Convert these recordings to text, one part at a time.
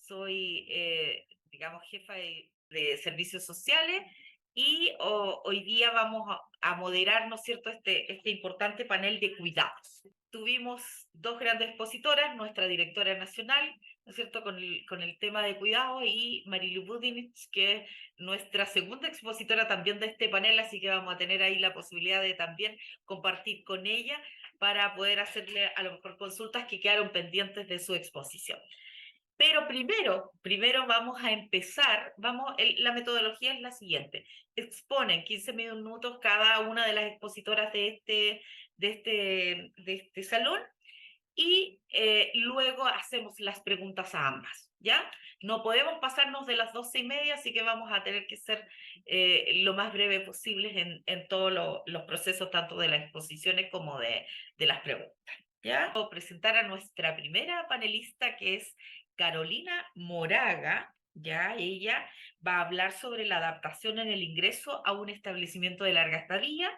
soy, digamos, jefa de servicios sociales y hoy día vamos a moderar, ¿no es cierto?, este importante panel de cuidados. Tuvimos dos grandes expositoras, nuestra directora nacional, ¿no es cierto?, con el tema de cuidado, y Marilu Budinich, que es nuestra segunda expositora también de este panel, así que vamos a tener ahí la posibilidad de también compartir con ella para poder hacerle a lo mejor consultas que quedaron pendientes de su exposición. Pero primero vamos a empezar, la metodología es la siguiente: exponen 15 minutos cada una de las expositoras de este salón, y luego hacemos las preguntas a ambas, ¿ya? No podemos pasarnos de las 12:30, así que vamos a tener que ser lo más breve posible en todos los procesos, tanto de las exposiciones como de las preguntas, ¿ya? Voy a presentar a nuestra primera panelista, que es Carolina Moraga. Ya ella va a hablar sobre la adaptación en el ingreso a un establecimiento de larga estadía.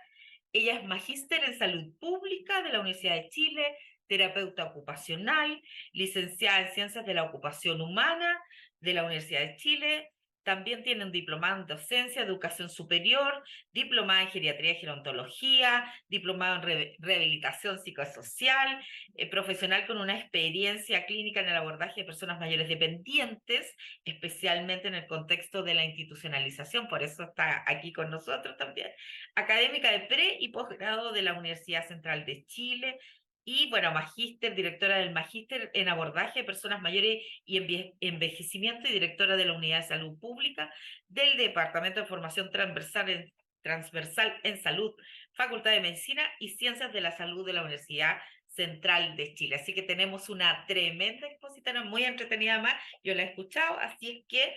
Ella es magíster en salud pública de la Universidad de Chile, terapeuta ocupacional, licenciada en Ciencias de la Ocupación Humana de la Universidad de Chile. También tiene un diplomado en docencia, educación superior, diplomada en geriatría y gerontología, diplomado en rehabilitación psicosocial, profesional con una experiencia clínica en el abordaje de personas mayores dependientes, especialmente en el contexto de la institucionalización, por eso está aquí con nosotros también. Académica de pre y posgrado de la Universidad Central de Chile, y bueno, magíster, directora del magíster en abordaje de personas mayores y envejecimiento, y directora de la Unidad de Salud Pública del Departamento de Formación Transversal en Salud, Facultad de Medicina y Ciencias de la Salud de la Universidad Central de Chile. Así que tenemos una tremenda expositora, muy entretenida más, yo la he escuchado, así es que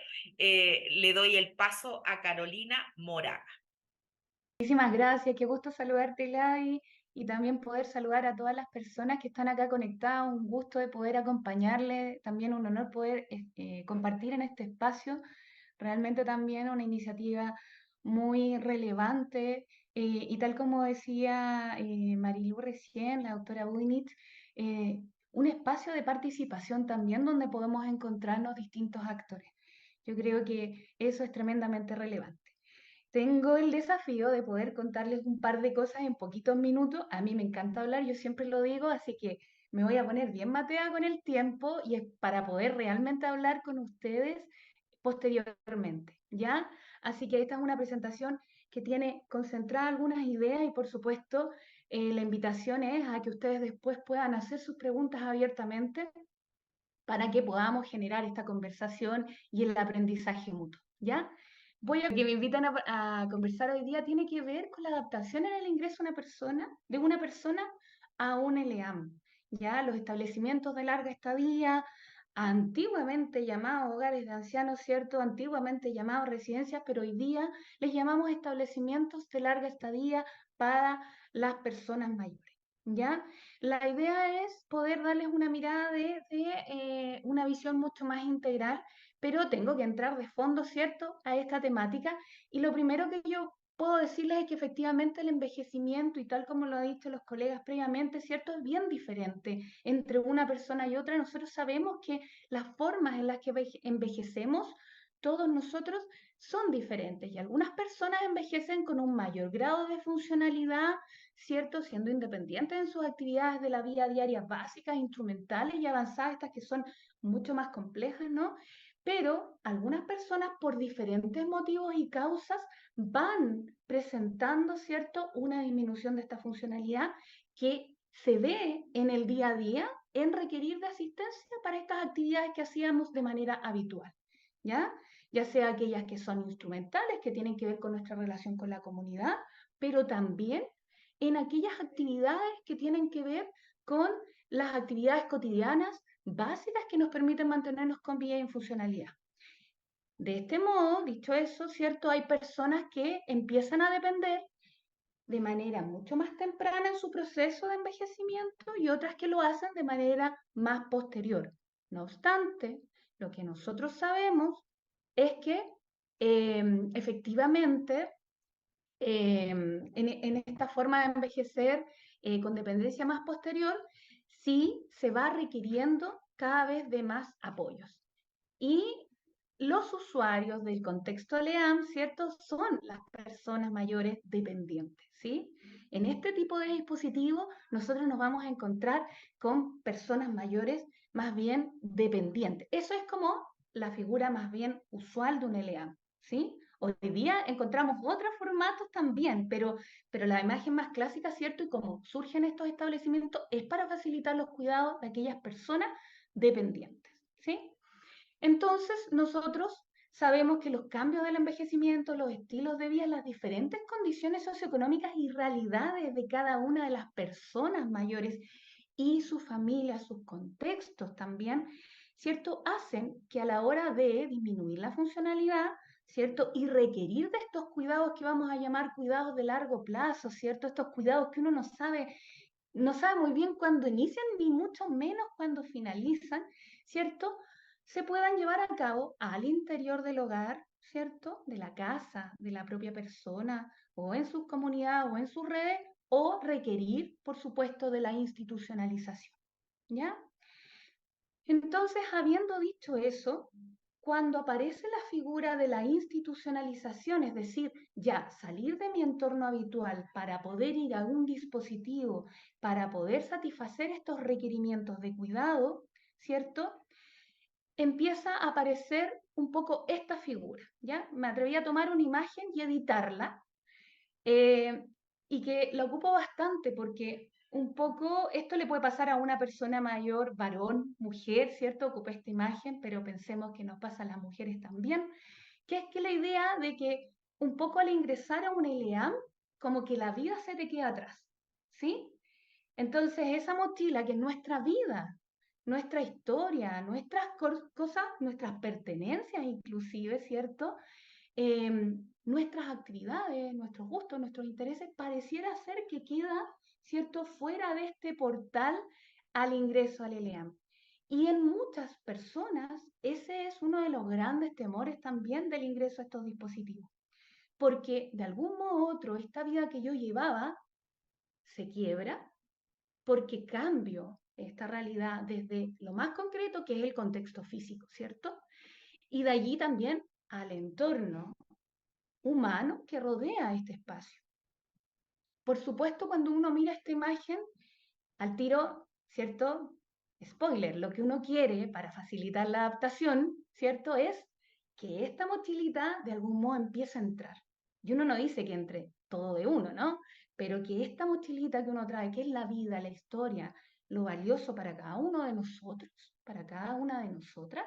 le doy el paso a Carolina Moraga. Muchísimas gracias, qué gusto saludarte, Gladys, y también poder saludar a todas las personas que están acá conectadas. Un gusto de poder acompañarle, también un honor poder compartir en este espacio. Realmente también una iniciativa muy relevante, y tal como decía Marilu recién, la doctora Budinich, eh, un espacio de participación también donde podemos encontrarnos distintos actores. Yo creo que eso es tremendamente relevante. Tengo el desafío de poder contarles un par de cosas en poquitos minutos. A mí me encanta hablar, yo siempre lo digo, así que me voy a poner bien matea con el tiempo y es para poder realmente hablar con ustedes posteriormente, ¿ya? Así que esta es una presentación que tiene concentrada algunas ideas y por supuesto la invitación es a que ustedes después puedan hacer sus preguntas abiertamente para que podamos generar esta conversación y el aprendizaje mutuo, ¿ya? Que me invitan a conversar hoy día tiene que ver con la adaptación en el ingreso de una persona a un LEAM, ¿ya? Los establecimientos de larga estadía, antiguamente llamados hogares de ancianos, ¿cierto? Antiguamente llamados residencias, pero hoy día les llamamos establecimientos de larga estadía para las personas mayores, ¿ya? La idea es poder darles una mirada de una visión mucho más integral, pero tengo que entrar de fondo, ¿cierto?, a esta temática. Y lo primero que yo puedo decirles es que efectivamente el envejecimiento, y tal como lo han dicho los colegas previamente, ¿cierto?, es bien diferente entre una persona y otra. Nosotros sabemos que las formas en las que envejecemos, todos nosotros, son diferentes y algunas personas envejecen con un mayor grado de funcionalidad, ¿cierto? Siendo independientes en sus actividades de la vida diaria básicas, instrumentales y avanzadas, estas que son mucho más complejas, ¿no? Pero algunas personas por diferentes motivos y causas van presentando, ¿cierto?, una disminución de esta funcionalidad que se ve en el día a día en requerir de asistencia para estas actividades que hacíamos de manera habitual, ¿ya? Ya sea aquellas que son instrumentales, que tienen que ver con nuestra relación con la comunidad, pero también en aquellas actividades que tienen que ver con las actividades cotidianas básicas que nos permiten mantenernos con vida y en funcionalidad. De este modo, dicho eso, ¿cierto? Hay personas que empiezan a depender de manera mucho más temprana en su proceso de envejecimiento y otras que lo hacen de manera más posterior. No obstante, lo que nosotros sabemos es que efectivamente en esta forma de envejecer con dependencia más posterior, sí se va requiriendo cada vez de más apoyos. Y los usuarios del contexto LEAM, ¿cierto? Son las personas mayores dependientes, ¿sí? En este tipo de dispositivo nosotros nos vamos a encontrar con personas mayores más bien dependientes. Eso es como la figura más bien usual de un LEAM, ¿sí? Hoy día encontramos otros formatos también, pero la imagen más clásica, ¿cierto? Y como surgen estos establecimientos es para facilitar los cuidados de aquellas personas dependientes, ¿sí? Entonces, nosotros sabemos que los cambios del envejecimiento, los estilos de vida, las diferentes condiciones socioeconómicas y realidades de cada una de las personas mayores y sus familias, sus contextos también, ¿cierto? Hacen que a la hora de disminuir la funcionalidad, ¿cierto? Y requerir de estos cuidados que vamos a llamar cuidados de largo plazo, ¿cierto? Estos cuidados que uno no sabe muy bien cuándo inician ni mucho menos cuándo finalizan, ¿cierto? Se puedan llevar a cabo al interior del hogar, ¿cierto? De la casa, de la propia persona, o en sus comunidades o en sus redes, o requerir, por supuesto, de la institucionalización, ¿ya? Entonces, habiendo dicho eso, cuando aparece la figura de la institucionalización, es decir, ya salir de mi entorno habitual para poder ir a un dispositivo, para poder satisfacer estos requerimientos de cuidado, ¿cierto? Empieza a aparecer un poco esta figura, ¿ya? Me atreví a tomar una imagen y editarla, eh, y que la ocupo bastante porque un poco esto le puede pasar a una persona mayor, varón, mujer, ¿cierto? Ocupé esta imagen, pero pensemos que nos pasa a las mujeres también, que es que la idea de que un poco al ingresar a un ELEAM, como que la vida se te queda atrás, ¿sí? Entonces esa mochila que es nuestra vida, nuestra historia, nuestras cosas, nuestras pertenencias inclusive, ¿cierto? Nuestras actividades, nuestros gustos, nuestros intereses, pareciera ser que queda, ¿cierto?, fuera de este portal al ingreso al ELEAM. Y en muchas personas ese es uno de los grandes temores también del ingreso a estos dispositivos, porque de algún modo u otro esta vida que yo llevaba se quiebra porque cambio esta realidad desde lo más concreto que es el contexto físico, ¿cierto? Y de allí también al entorno humano que rodea este espacio. Por supuesto, cuando uno mira esta imagen, al tiro, ¿cierto? Spoiler, lo que uno quiere para facilitar la adaptación, ¿cierto? Es que esta mochilita de algún modo empiece a entrar. Y uno no dice que entre todo de uno, ¿no? Pero que esta mochilita que uno trae, que es la vida, la historia, lo valioso para cada uno de nosotros, para cada una de nosotras,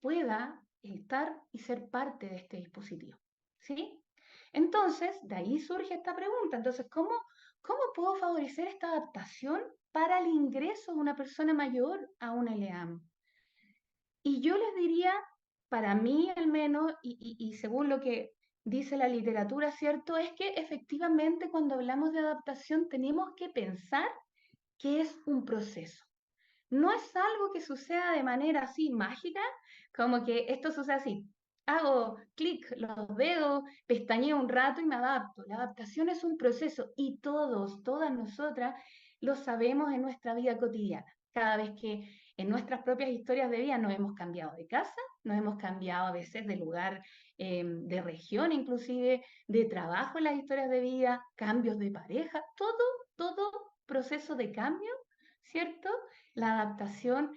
pueda estar y ser parte de este dispositivo, ¿sí? Entonces, de ahí surge esta pregunta. Entonces, ¿cómo puedo favorecer esta adaptación para el ingreso de una persona mayor a un LEAM? Y yo les diría, para mí al menos, y según lo que dice la literatura, ¿cierto? Es que efectivamente cuando hablamos de adaptación tenemos que pensar que es un proceso. No es algo que suceda de manera así mágica, como que esto sucede así. Hago clic los dedos, pestañeo un rato y me adapto. La adaptación es un proceso y todos, todas nosotras lo sabemos en nuestra vida cotidiana. Cada vez que en nuestras propias historias de vida nos hemos cambiado de casa, nos hemos cambiado a veces de lugar, de región inclusive, de trabajo en las historias de vida, cambios de pareja, todo proceso de cambio, ¿cierto? La adaptación,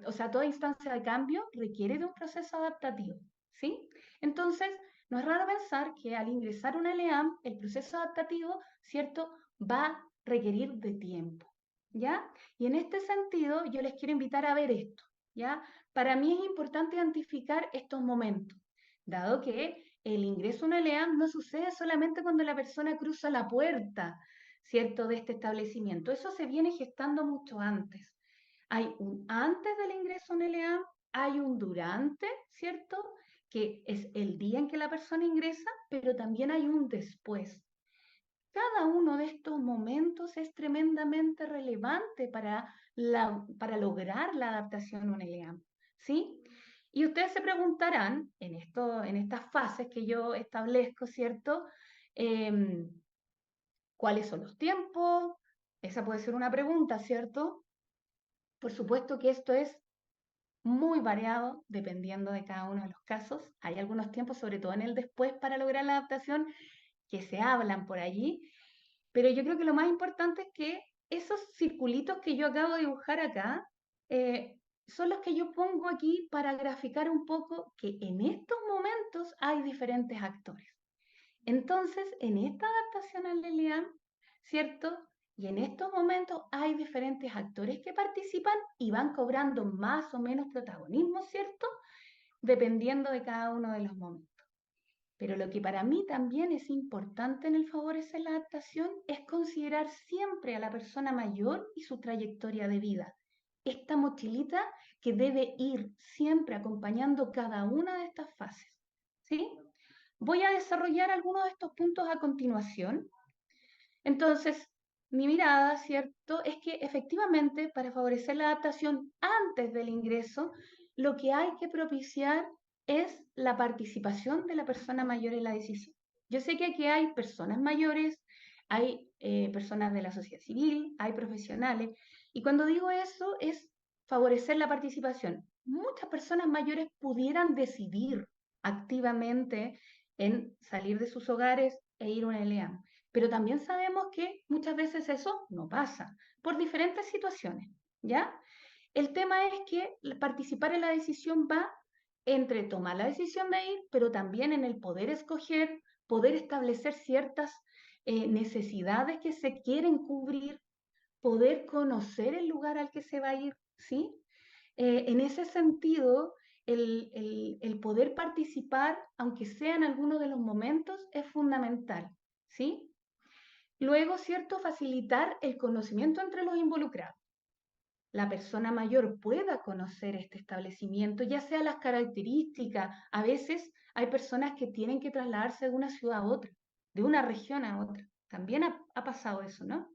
o sea, toda instancia de cambio requiere de un proceso adaptativo, ¿sí? Entonces, no es raro pensar que al ingresar una LEAM, el proceso adaptativo, ¿cierto?, va a requerir de tiempo, ¿ya? Y en este sentido, yo les quiero invitar a ver esto, ¿ya? Para mí es importante identificar estos momentos, dado que el ingreso a una LEAM no sucede solamente cuando la persona cruza la puerta, ¿cierto?, de este establecimiento. Eso se viene gestando mucho antes. Hay un antes del ingreso a un LEAM, hay un durante, ¿cierto?, que es el día en que la persona ingresa, pero también hay un después. Cada uno de estos momentos es tremendamente relevante para lograr la adaptación a un LEAM, ¿sí? Y ustedes se preguntarán, en estas fases que yo establezco, ¿cierto? Em, ¿Cuáles son los tiempos? Esa puede ser una pregunta, ¿cierto? Por supuesto que esto es muy variado dependiendo de cada uno de los casos. Hay algunos tiempos, sobre todo en el después, para lograr la adaptación, que se hablan por allí, pero yo creo que lo más importante es que esos circulitos que yo acabo de dibujar acá eh, son los que yo pongo aquí para graficar un poco que en estos momentos hay diferentes actores. Entonces, en esta adaptación al LLEAM, ¿cierto? Y en estos momentos hay diferentes actores que participan y van cobrando más o menos protagonismo, ¿cierto? Dependiendo de cada uno de los momentos. Pero lo que para mí también es importante en el favorecer la adaptación es considerar siempre a la persona mayor y su trayectoria de vida. Esta mochilita que debe ir siempre acompañando cada una de estas fases. ¿Sí? Voy a desarrollar algunos de estos puntos a continuación. Entonces, mi mirada, ¿cierto?, es que efectivamente para favorecer la adaptación antes del ingreso, lo que hay que propiciar es la participación de la persona mayor en la decisión. Yo sé que aquí hay personas mayores, hay personas de la sociedad civil, hay profesionales, y cuando digo eso es favorecer la participación. Muchas personas mayores pudieran decidir activamente en salir de sus hogares e ir a una LEAM, pero también sabemos que muchas veces eso no pasa por diferentes situaciones, ¿ya? El tema es que participar en la decisión va entre tomar la decisión de ir, pero también en el poder escoger, poder establecer ciertas necesidades que se quieren cubrir, poder conocer el lugar al que se va a ir, ¿sí? En ese sentido, el poder participar, aunque sea en alguno de los momentos, es fundamental, ¿sí? Luego, ¿cierto? Facilitar el conocimiento entre los involucrados. La persona mayor pueda conocer este establecimiento, ya sea las características. A veces hay personas que tienen que trasladarse de una ciudad a otra, de una región a otra. También ha pasado eso, ¿no?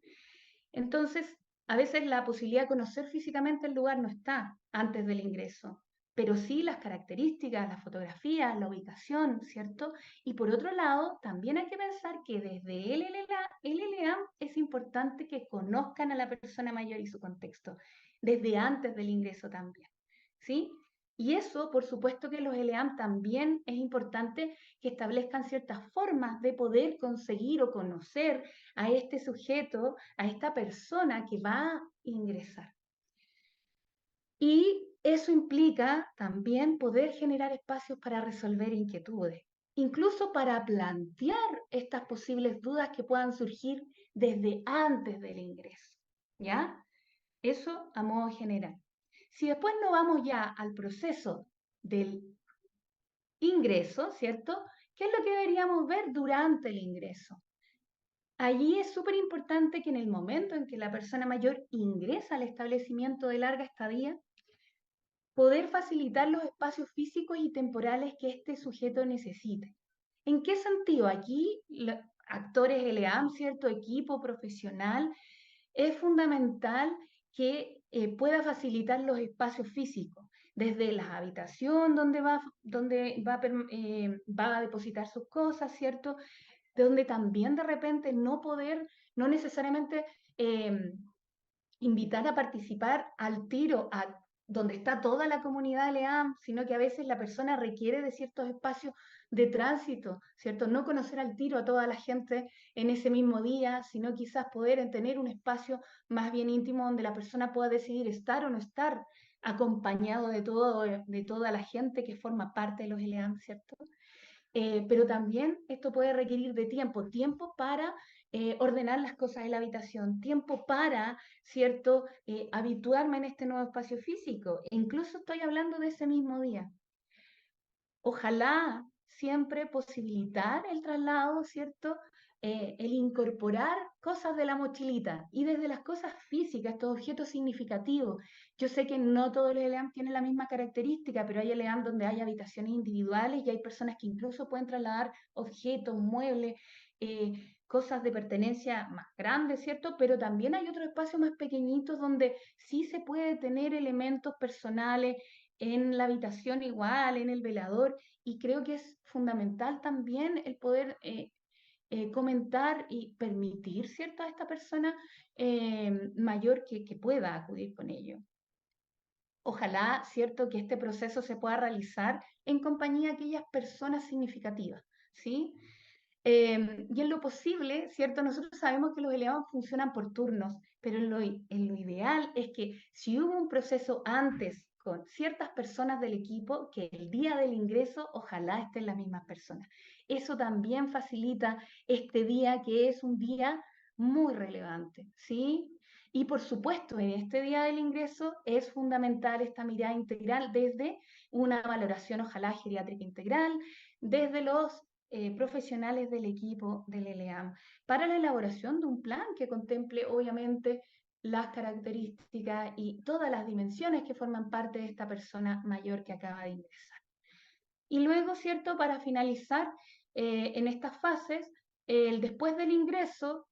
Entonces, a veces la posibilidad de conocer físicamente el lugar no está antes del ingreso, pero sí las características, las fotografías, la ubicación, ¿cierto? Y por otro lado, también hay que pensar que desde el LLAM es importante que conozcan a la persona mayor y su contexto, desde antes del ingreso también, ¿sí? Y eso, por supuesto que los LEAM también es importante que establezcan ciertas formas de poder conseguir o conocer a este sujeto, a esta persona que va a ingresar. Y eso implica también poder generar espacios para resolver inquietudes, incluso para plantear estas posibles dudas que puedan surgir desde antes del ingreso, ¿ya? Eso a modo general. Si después no vamos ya al proceso del ingreso, ¿cierto? ¿Qué es lo que deberíamos ver durante el ingreso? Allí es súper importante que en el momento en que la persona mayor ingresa al establecimiento de larga estadía, poder facilitar los espacios físicos y temporales que este sujeto necesite. ¿En qué sentido? Aquí, actores LEAM, cierto equipo profesional, es fundamental que pueda facilitar los espacios físicos, desde la habitación donde va a depositar sus cosas, ¿cierto? De donde también de repente no poder, no necesariamente eh, invitar a participar al tiro a donde está toda la comunidad LEAM, sino que a veces la persona requiere de ciertos espacios de tránsito, ¿cierto? No conocer al tiro a toda la gente en ese mismo día, sino quizás poder tener un espacio más bien íntimo donde la persona pueda decidir estar o no estar acompañado de toda la gente que forma parte de los LEAM, ¿cierto? Pero también esto puede requerir de tiempo, tiempo para ordenar las cosas en la habitación, tiempo para, ¿cierto?, habituarme en este nuevo espacio físico. E incluso estoy hablando de ese mismo día. Ojalá siempre posibilitar el traslado, ¿cierto? El incorporar cosas de la mochilita y desde las cosas físicas, estos objetos significativos. Yo sé que no todos los ELEAM tienen la misma característica, pero hay ELEAM donde hay habitaciones individuales y hay personas que incluso pueden trasladar objetos, muebles, cosas de pertenencia más grandes, ¿cierto? Pero también hay otros espacios más pequeñitos donde sí se puede tener elementos personales en la habitación igual, en el velador, y creo que es fundamental también el poder comentar y permitir, ¿cierto?, a esta persona mayor que pueda acudir con ello. Ojalá, ¿cierto?, que este proceso se pueda realizar en compañía de aquellas personas significativas, ¿sí? Y en lo posible, ¿cierto? Nosotros sabemos que los elevados funcionan por turnos, pero en lo ideal es que si hubo un proceso antes con ciertas personas del equipo, que el día del ingreso ojalá estén las mismas personas. Eso también facilita este día que es un día muy relevante, ¿sí? Y por supuesto, en este día del ingreso es fundamental esta mirada integral desde una valoración, ojalá geriátrica integral, desde los profesionales del equipo del LEAM para la elaboración de un plan que contemple obviamente las características y todas las dimensiones que forman parte de esta persona mayor que acaba de ingresar. Y luego, ¿cierto? Para finalizar en estas fases, el después del ingreso,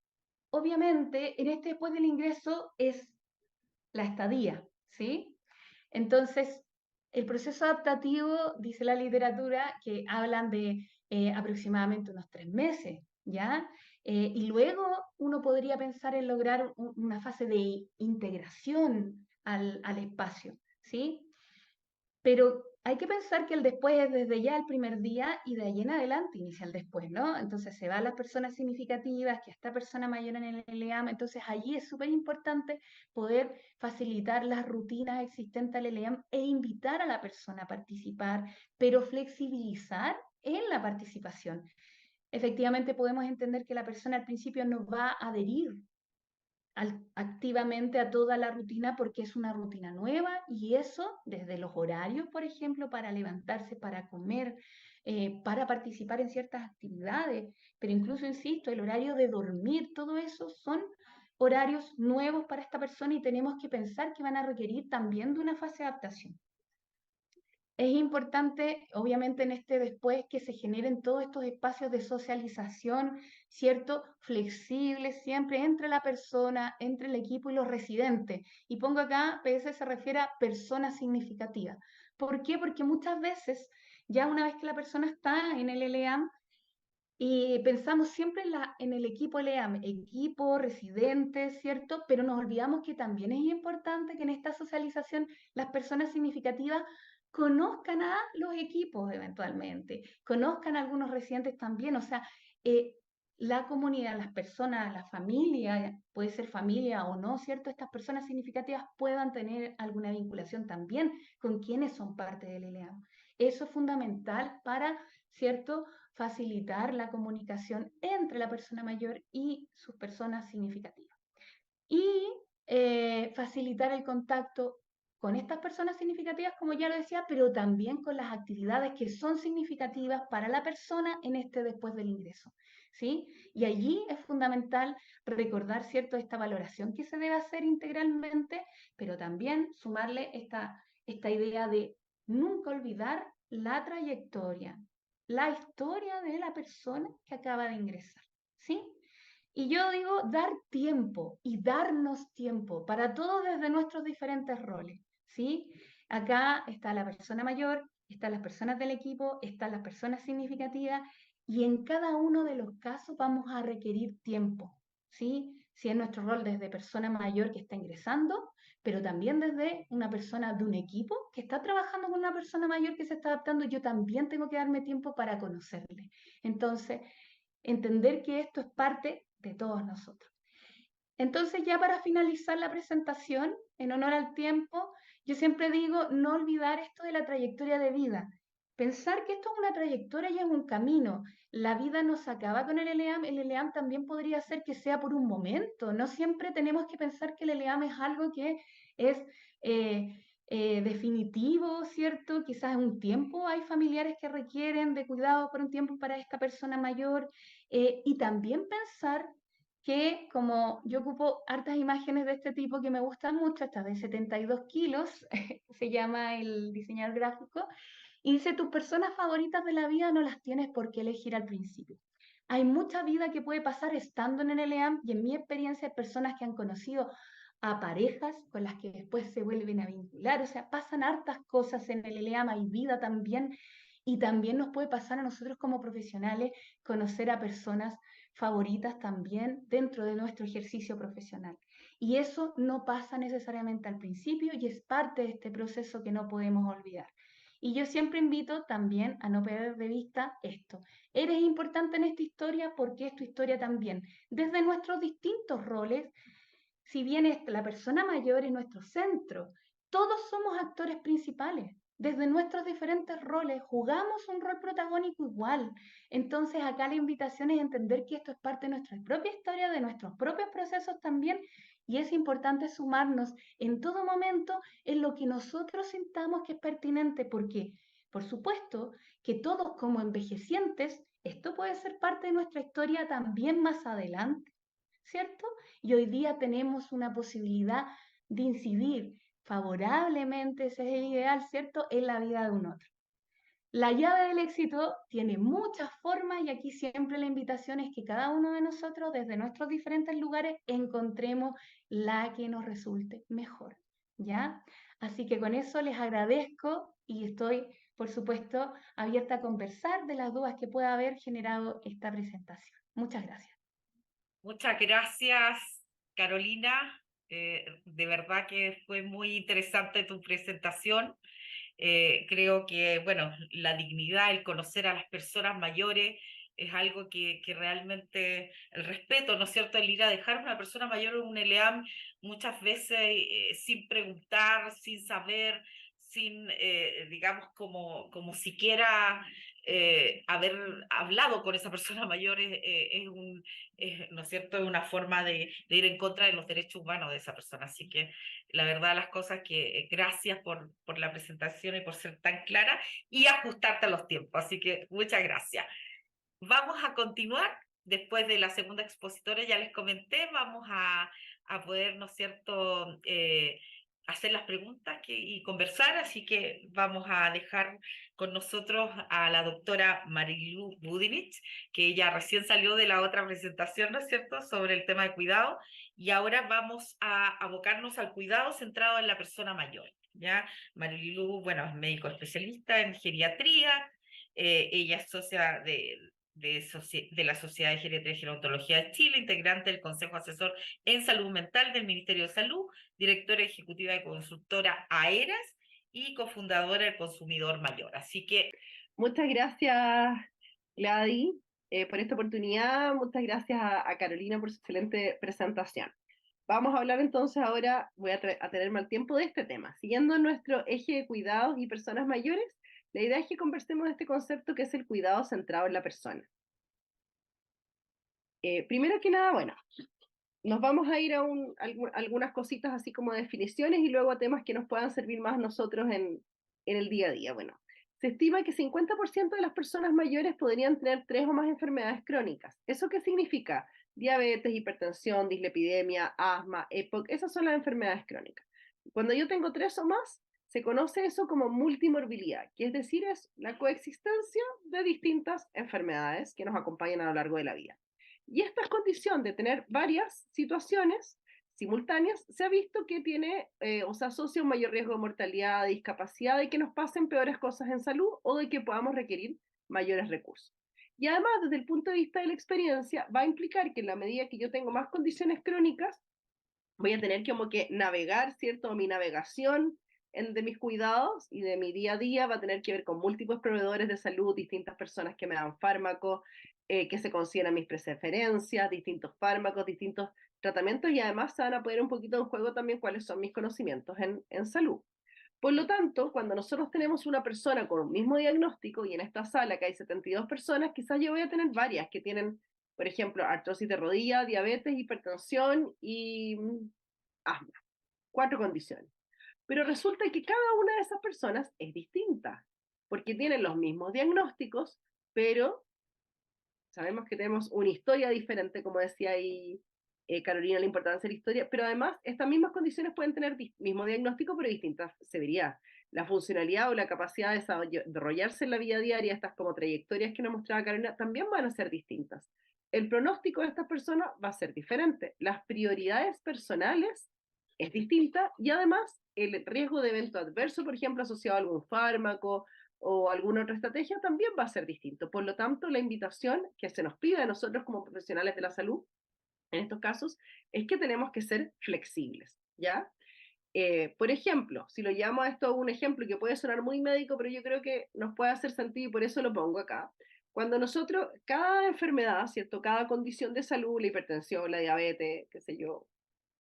obviamente en este después del ingreso es la estadía, ¿sí? Entonces, el proceso adaptativo, dice la literatura, que hablan de aproximadamente unos 3 meses, ¿ya? Y luego uno podría pensar en lograr una fase de integración al espacio, ¿sí? Pero hay que pensar que el después es desde ya el primer día y de ahí en adelante inicia el después, ¿no? Entonces se van las personas significativas, que esta persona mayor en el LEAM, entonces allí es súper importante poder facilitar las rutinas existentes al LEAM e invitar a la persona a participar, pero flexibilizar en la participación. Efectivamente podemos entender que la persona al principio no va a adherir activamente a toda la rutina porque es una rutina nueva y eso desde los horarios, por ejemplo, para levantarse, para comer, para participar en ciertas actividades, pero incluso, insisto, el horario de dormir, todo eso son horarios nuevos para esta persona y tenemos que pensar que van a requerir también de una fase de adaptación. Es importante, obviamente, en este después que se generen todos estos espacios de socialización, ¿cierto? Flexibles siempre entre la persona, entre el equipo y los residentes. Y pongo acá, PS se refiere a personas significativas. ¿Por qué? Porque muchas veces, ya una vez que la persona está en el LEAM, y pensamos siempre en el equipo LEAM, equipo, residentes, ¿cierto? Pero nos olvidamos que también es importante que en esta socialización las personas significativas conozcan a los equipos eventualmente, conozcan a algunos residentes también, o sea, la comunidad, las personas, la familia, puede ser familia o no, ¿cierto? Estas personas significativas puedan tener alguna vinculación también con quienes son parte del LEAM. Eso es fundamental para, ¿cierto? Facilitar la comunicación entre la persona mayor y sus personas significativas. Y facilitar el contacto con estas personas significativas, como ya lo decía, pero también con las actividades que son significativas para la persona en este después del ingreso. ¿Sí? Y allí es fundamental recordar, ¿cierto?, esta valoración que se debe hacer integralmente, pero también sumarle esta idea de nunca olvidar la trayectoria, la historia de la persona que acaba de ingresar. ¿Sí? Y yo digo dar tiempo y darnos tiempo para todos desde nuestros diferentes roles, ¿sí? Acá está la persona mayor, están las personas del equipo, están las personas significativas y en cada uno de los casos vamos a requerir tiempo, ¿sí? Si es nuestro rol desde persona mayor que está ingresando, pero también desde una persona de un equipo que está trabajando con una persona mayor que se está adaptando, yo también tengo que darme tiempo para conocerle. Entonces, entender que esto es parte de todos nosotros. Entonces, ya para finalizar la presentación, en honor al tiempo, yo siempre digo no olvidar esto de la trayectoria de vida. Pensar que esto es una trayectoria y es un camino. La vida no se acaba con el LEAM también podría ser que sea por un momento. No siempre tenemos que pensar que el LEAM es algo que es definitivo, ¿cierto? Quizás un tiempo hay familiares que requieren de cuidado por un tiempo para esta persona mayor y también pensar que como yo ocupo hartas imágenes de este tipo que me gustan mucho, esta de 72 kilos, se llama el diseñador gráfico, y dice, tus personas favoritas de la vida no las tienes por qué elegir al principio. Hay mucha vida que puede pasar estando en el EAM y en mi experiencia hay personas que han conocido a parejas con las que después se vuelven a vincular, o sea, pasan hartas cosas en el EAM, hay vida también, y también nos puede pasar a nosotros como profesionales conocer a personas favoritas también dentro de nuestro ejercicio profesional. Y eso no pasa necesariamente al principio y es parte de este proceso que no podemos olvidar. Y yo siempre invito también a no perder de vista esto. Eres importante en esta historia porque es tu historia también. Desde nuestros distintos roles, si bien la persona mayor es nuestro centro, todos somos actores principales. Desde nuestros diferentes roles jugamos un rol protagónico igual. Entonces acá la invitación es entender que esto es parte de nuestra propia historia, de nuestros propios procesos también, y es importante sumarnos en todo momento en lo que nosotros sintamos que es pertinente, porque, por supuesto, que todos como envejecientes, esto puede ser parte de nuestra historia también más adelante, ¿cierto? Y hoy día tenemos una posibilidad de incidir favorablemente, ese es el ideal, ¿cierto?, en la vida de un otro. La llave del éxito tiene muchas formas y aquí siempre la invitación es que cada uno de nosotros, desde nuestros diferentes lugares, encontremos la que nos resulte mejor, ¿ya? Así que con eso les agradezco y estoy, por supuesto, abierta a conversar de las dudas que pueda haber generado esta presentación. Muchas gracias. Muchas gracias, Carolina. De verdad que fue muy interesante tu presentación. Creo que, bueno, la dignidad, el conocer a las personas mayores es algo que realmente, el respeto, ¿no es cierto? El ir a dejar a una persona mayor en un ELEAM muchas veces sin preguntar, sin saber, sin, digamos, como siquiera haber hablado con esa persona mayor ¿no es cierto?, es una forma de ir en contra de los derechos humanos de esa persona. Así que la verdad, las cosas que gracias por la presentación y por ser tan clara y ajustarte a los tiempos. Así que muchas gracias. Vamos a continuar. Después de la segunda expositora, ya les comenté, vamos a poder, ¿no es cierto?, hacer las preguntas y conversar, así que vamos a dejar con nosotros a la doctora Marilu Budinich, que ella recién salió de la otra presentación, ¿no es cierto?, sobre el tema de cuidado, y ahora vamos a abocarnos al cuidado centrado en la persona mayor, ¿ya? Marilu, bueno, es médico especialista en geriatría, ella es socia de la Sociedad de Geriatría y Gerontología de Chile, integrante del Consejo Asesor en Salud Mental del Ministerio de Salud, directora ejecutiva de consultora AERAS y cofundadora del Consumidor Mayor. Así que muchas gracias, Gladys, por esta oportunidad. Muchas gracias a Carolina por su excelente presentación. Vamos a hablar entonces ahora, voy a tenerme al tiempo de este tema. Siguiendo nuestro eje de cuidados y personas mayores, la idea es que conversemos de este concepto que es el cuidado centrado en la persona. Primero que nada, bueno, nos vamos a ir a algunas cositas así como definiciones y luego a temas que nos puedan servir más a nosotros en el día a día. Bueno, se estima que 50% de las personas mayores podrían tener 3 o más enfermedades crónicas. ¿Eso qué significa? Diabetes, hipertensión, dislipidemia, asma, EPOC, esas son las enfermedades crónicas. Cuando yo tengo 3 o más, se conoce eso como multimorbilidad, que es decir, es la coexistencia de distintas enfermedades que nos acompañan a lo largo de la vida. Y esta condición de tener varias situaciones simultáneas se ha visto que tiene o se asocia un mayor riesgo de mortalidad, de discapacidad, de que nos pasen peores cosas en salud o de que podamos requerir mayores recursos. Y además, desde el punto de vista de la experiencia, va a implicar que en la medida que yo tengo más condiciones crónicas, voy a tener como que navegar, ¿cierto? Mi navegación de mis cuidados y de mi día a día va a tener que ver con múltiples proveedores de salud, distintas personas que me dan fármacos, que se consideran mis preferencias, distintos fármacos, distintos tratamientos y además se van a poner un poquito en juego también cuáles son mis conocimientos en salud. Por lo tanto, cuando nosotros tenemos una persona con un mismo diagnóstico y en esta sala que hay 72 personas, quizás yo voy a tener varias que tienen, por ejemplo, artrosis de rodilla, diabetes, hipertensión y asma. 4 condiciones. Pero resulta que cada una de esas personas es distinta, porque tienen los mismos diagnósticos, pero sabemos que tenemos una historia diferente, como decía ahí Carolina, la importancia de la historia, pero además estas mismas condiciones pueden tener mismo diagnóstico, pero distintas severidades. La funcionalidad o la capacidad de desarrollarse en la vida diaria, estas como trayectorias que nos mostraba Carolina, también van a ser distintas. El pronóstico de estas personas va a ser diferente. Las prioridades personales es distinta y además el riesgo de evento adverso, por ejemplo, asociado a algún fármaco o alguna otra estrategia, también va a ser distinto. Por lo tanto, la invitación que se nos pide a nosotros como profesionales de la salud en estos casos, es que tenemos que ser flexibles, ¿ya? Por ejemplo, si lo llamo a esto un ejemplo que puede sonar muy médico, pero yo creo que nos puede hacer sentido y por eso lo pongo acá. Cuando nosotros, cada enfermedad, ¿cierto? Cada condición de salud, la hipertensión, la diabetes, qué sé yo,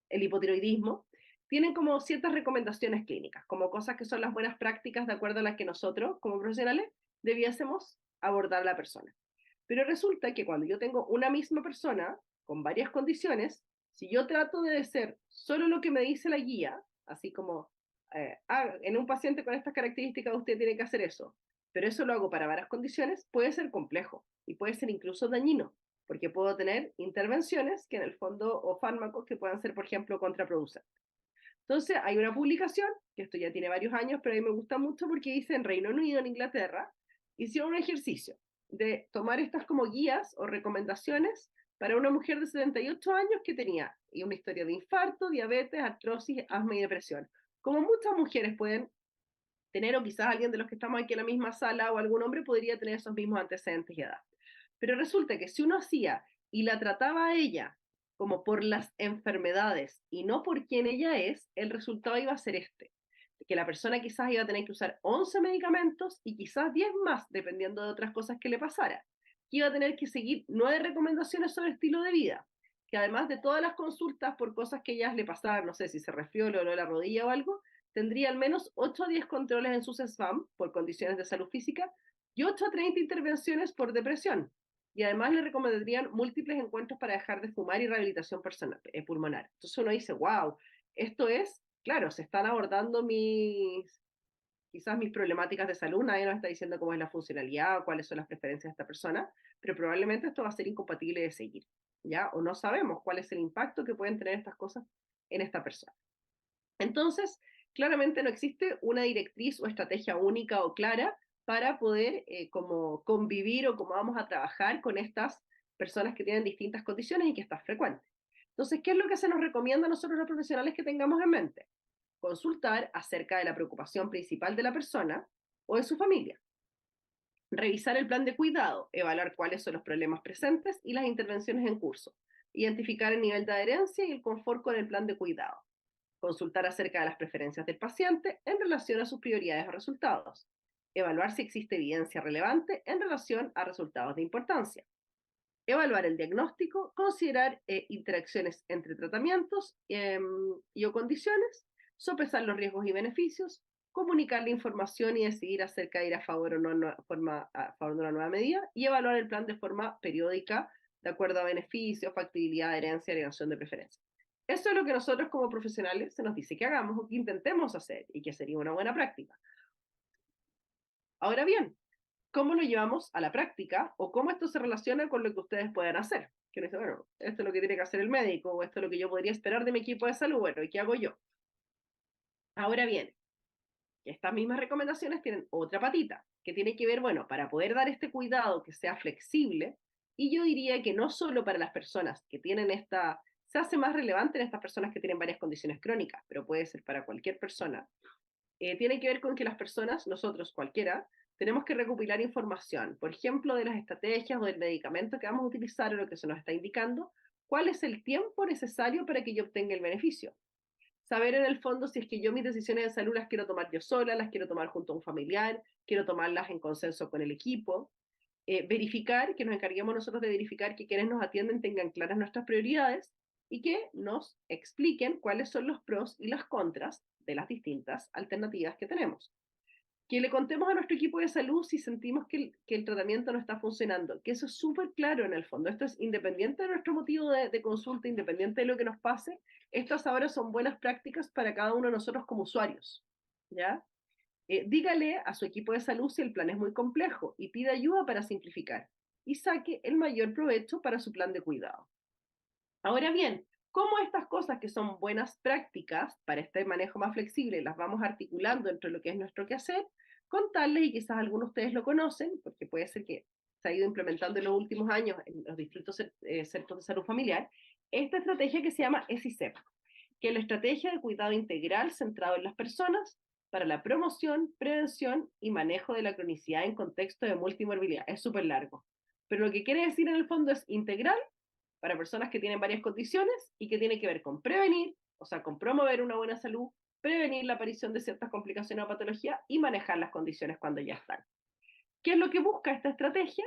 el hipotiroidismo, tienen como ciertas recomendaciones clínicas, como cosas que son las buenas prácticas de acuerdo a las que nosotros, como profesionales, debiésemos abordar a la persona. Pero resulta que cuando yo tengo una misma persona con varias condiciones, si yo trato de hacer solo lo que me dice la guía, así como en un paciente con estas características usted tiene que hacer eso, pero eso lo hago para varias condiciones, puede ser complejo y puede ser incluso dañino, porque puedo tener intervenciones que en el fondo, o fármacos que puedan ser, por ejemplo, contraproducentes. Entonces, hay una publicación, que esto ya tiene varios años, pero a mí me gusta mucho porque dice en Reino Unido, en Inglaterra, hicieron un ejercicio de tomar estas como guías o recomendaciones para una mujer de 78 años que tenía una historia de infarto, diabetes, artrosis, asma y depresión. Como muchas mujeres pueden tener, o quizás alguien de los que estamos aquí en la misma sala o algún hombre podría tener esos mismos antecedentes y edad. Pero resulta que si uno hacía y la trataba a ella como por las enfermedades y no por quien ella es, el resultado iba a ser este. Que la persona quizás iba a tener que usar 11 medicamentos y quizás 10 más, dependiendo de otras cosas que le pasara. Que iba a tener que seguir 9 recomendaciones sobre estilo de vida. Que además de todas las consultas por cosas que ellas le pasaban, no sé si se resfrió, le dolió la rodilla o algo, tendría al menos 8 a 10 controles en sus SFAM por condiciones de salud física y 8 a 30 intervenciones por depresión. Y además le recomendarían múltiples encuentros para dejar de fumar y rehabilitación pulmonar. Entonces uno dice, wow, esto es, claro, se están abordando quizás mis problemáticas de salud, nadie nos está diciendo cómo es la funcionalidad o cuáles son las preferencias de esta persona, pero probablemente esto va a ser incompatible de seguir, ¿ya? O no sabemos cuál es el impacto que pueden tener estas cosas en esta persona. Entonces, claramente no existe una directriz o estrategia única o clara para poder como convivir o cómo vamos a trabajar con estas personas que tienen distintas condiciones y que están frecuentes. Entonces, ¿qué es lo que se nos recomienda a nosotros los profesionales que tengamos en mente? Consultar acerca de la preocupación principal de la persona o de su familia. Revisar el plan de cuidado, evaluar cuáles son los problemas presentes y las intervenciones en curso. Identificar el nivel de adherencia y el confort con el plan de cuidado. Consultar acerca de las preferencias del paciente en relación a sus prioridades o resultados. Evaluar si existe evidencia relevante en relación a resultados de importancia. Evaluar el diagnóstico, considerar interacciones entre tratamientos y o condiciones, sopesar los riesgos y beneficios, comunicar la información y decidir acerca de ir a favor o no a favor de una nueva medida, y evaluar el plan de forma periódica de acuerdo a beneficios, factibilidad, adherencia y alienación de preferencia. Eso es lo que nosotros como profesionales se nos dice que hagamos o que intentemos hacer y que sería una buena práctica. Ahora bien, ¿cómo lo llevamos a la práctica o cómo esto se relaciona con lo que ustedes pueden hacer? Que uno dice, bueno, esto es lo que tiene que hacer el médico o esto es lo que yo podría esperar de mi equipo de salud, bueno, ¿y qué hago yo? Ahora bien, estas mismas recomendaciones tienen otra patita, que tiene que ver, bueno, para poder dar este cuidado que sea flexible, y yo diría que no solo para las personas que tienen se hace más relevante en estas personas que tienen varias condiciones crónicas, pero puede ser para cualquier persona, tiene que ver con que las personas, nosotros cualquiera, tenemos que recopilar información, por ejemplo, de las estrategias o del medicamento que vamos a utilizar o lo que se nos está indicando, cuál es el tiempo necesario para que yo obtenga el beneficio. Saber en el fondo si es que yo mis decisiones de salud las quiero tomar yo sola, las quiero tomar junto a un familiar, quiero tomarlas en consenso con el equipo. Verificar, que nos encarguemos nosotros de verificar que quienes nos atienden tengan claras nuestras prioridades y que nos expliquen cuáles son los pros y las contras de las distintas alternativas que tenemos. Que le contemos a nuestro equipo de salud si sentimos que el tratamiento no está funcionando, que eso es súper claro en el fondo. Esto es independiente de nuestro motivo de consulta, independiente de lo que nos pase. Estas ahora son buenas prácticas para cada uno de nosotros como usuarios, ¿ya? Dígale a su equipo de salud si el plan es muy complejo y pida ayuda para simplificar y saque el mayor provecho para su plan de cuidado. Ahora bien, ¿cómo estas cosas que son buenas prácticas para este manejo más flexible las vamos articulando entre lo que es nuestro quehacer? Contarles, y quizás algunos de ustedes lo conocen, porque puede ser que se ha ido implementando en los últimos años en los distintos centros de salud familiar, esta estrategia que se llama ESICEP, que es la estrategia de cuidado integral centrado en las personas para la promoción, prevención y manejo de la cronicidad en contexto de multimorbilidad. Es súper largo, pero lo que quiere decir en el fondo es integral para personas que tienen varias condiciones y que tiene que ver con prevenir, o sea, con promover una buena salud, prevenir la aparición de ciertas complicaciones o patologías y manejar las condiciones cuando ya están. ¿Qué es lo que busca esta estrategia?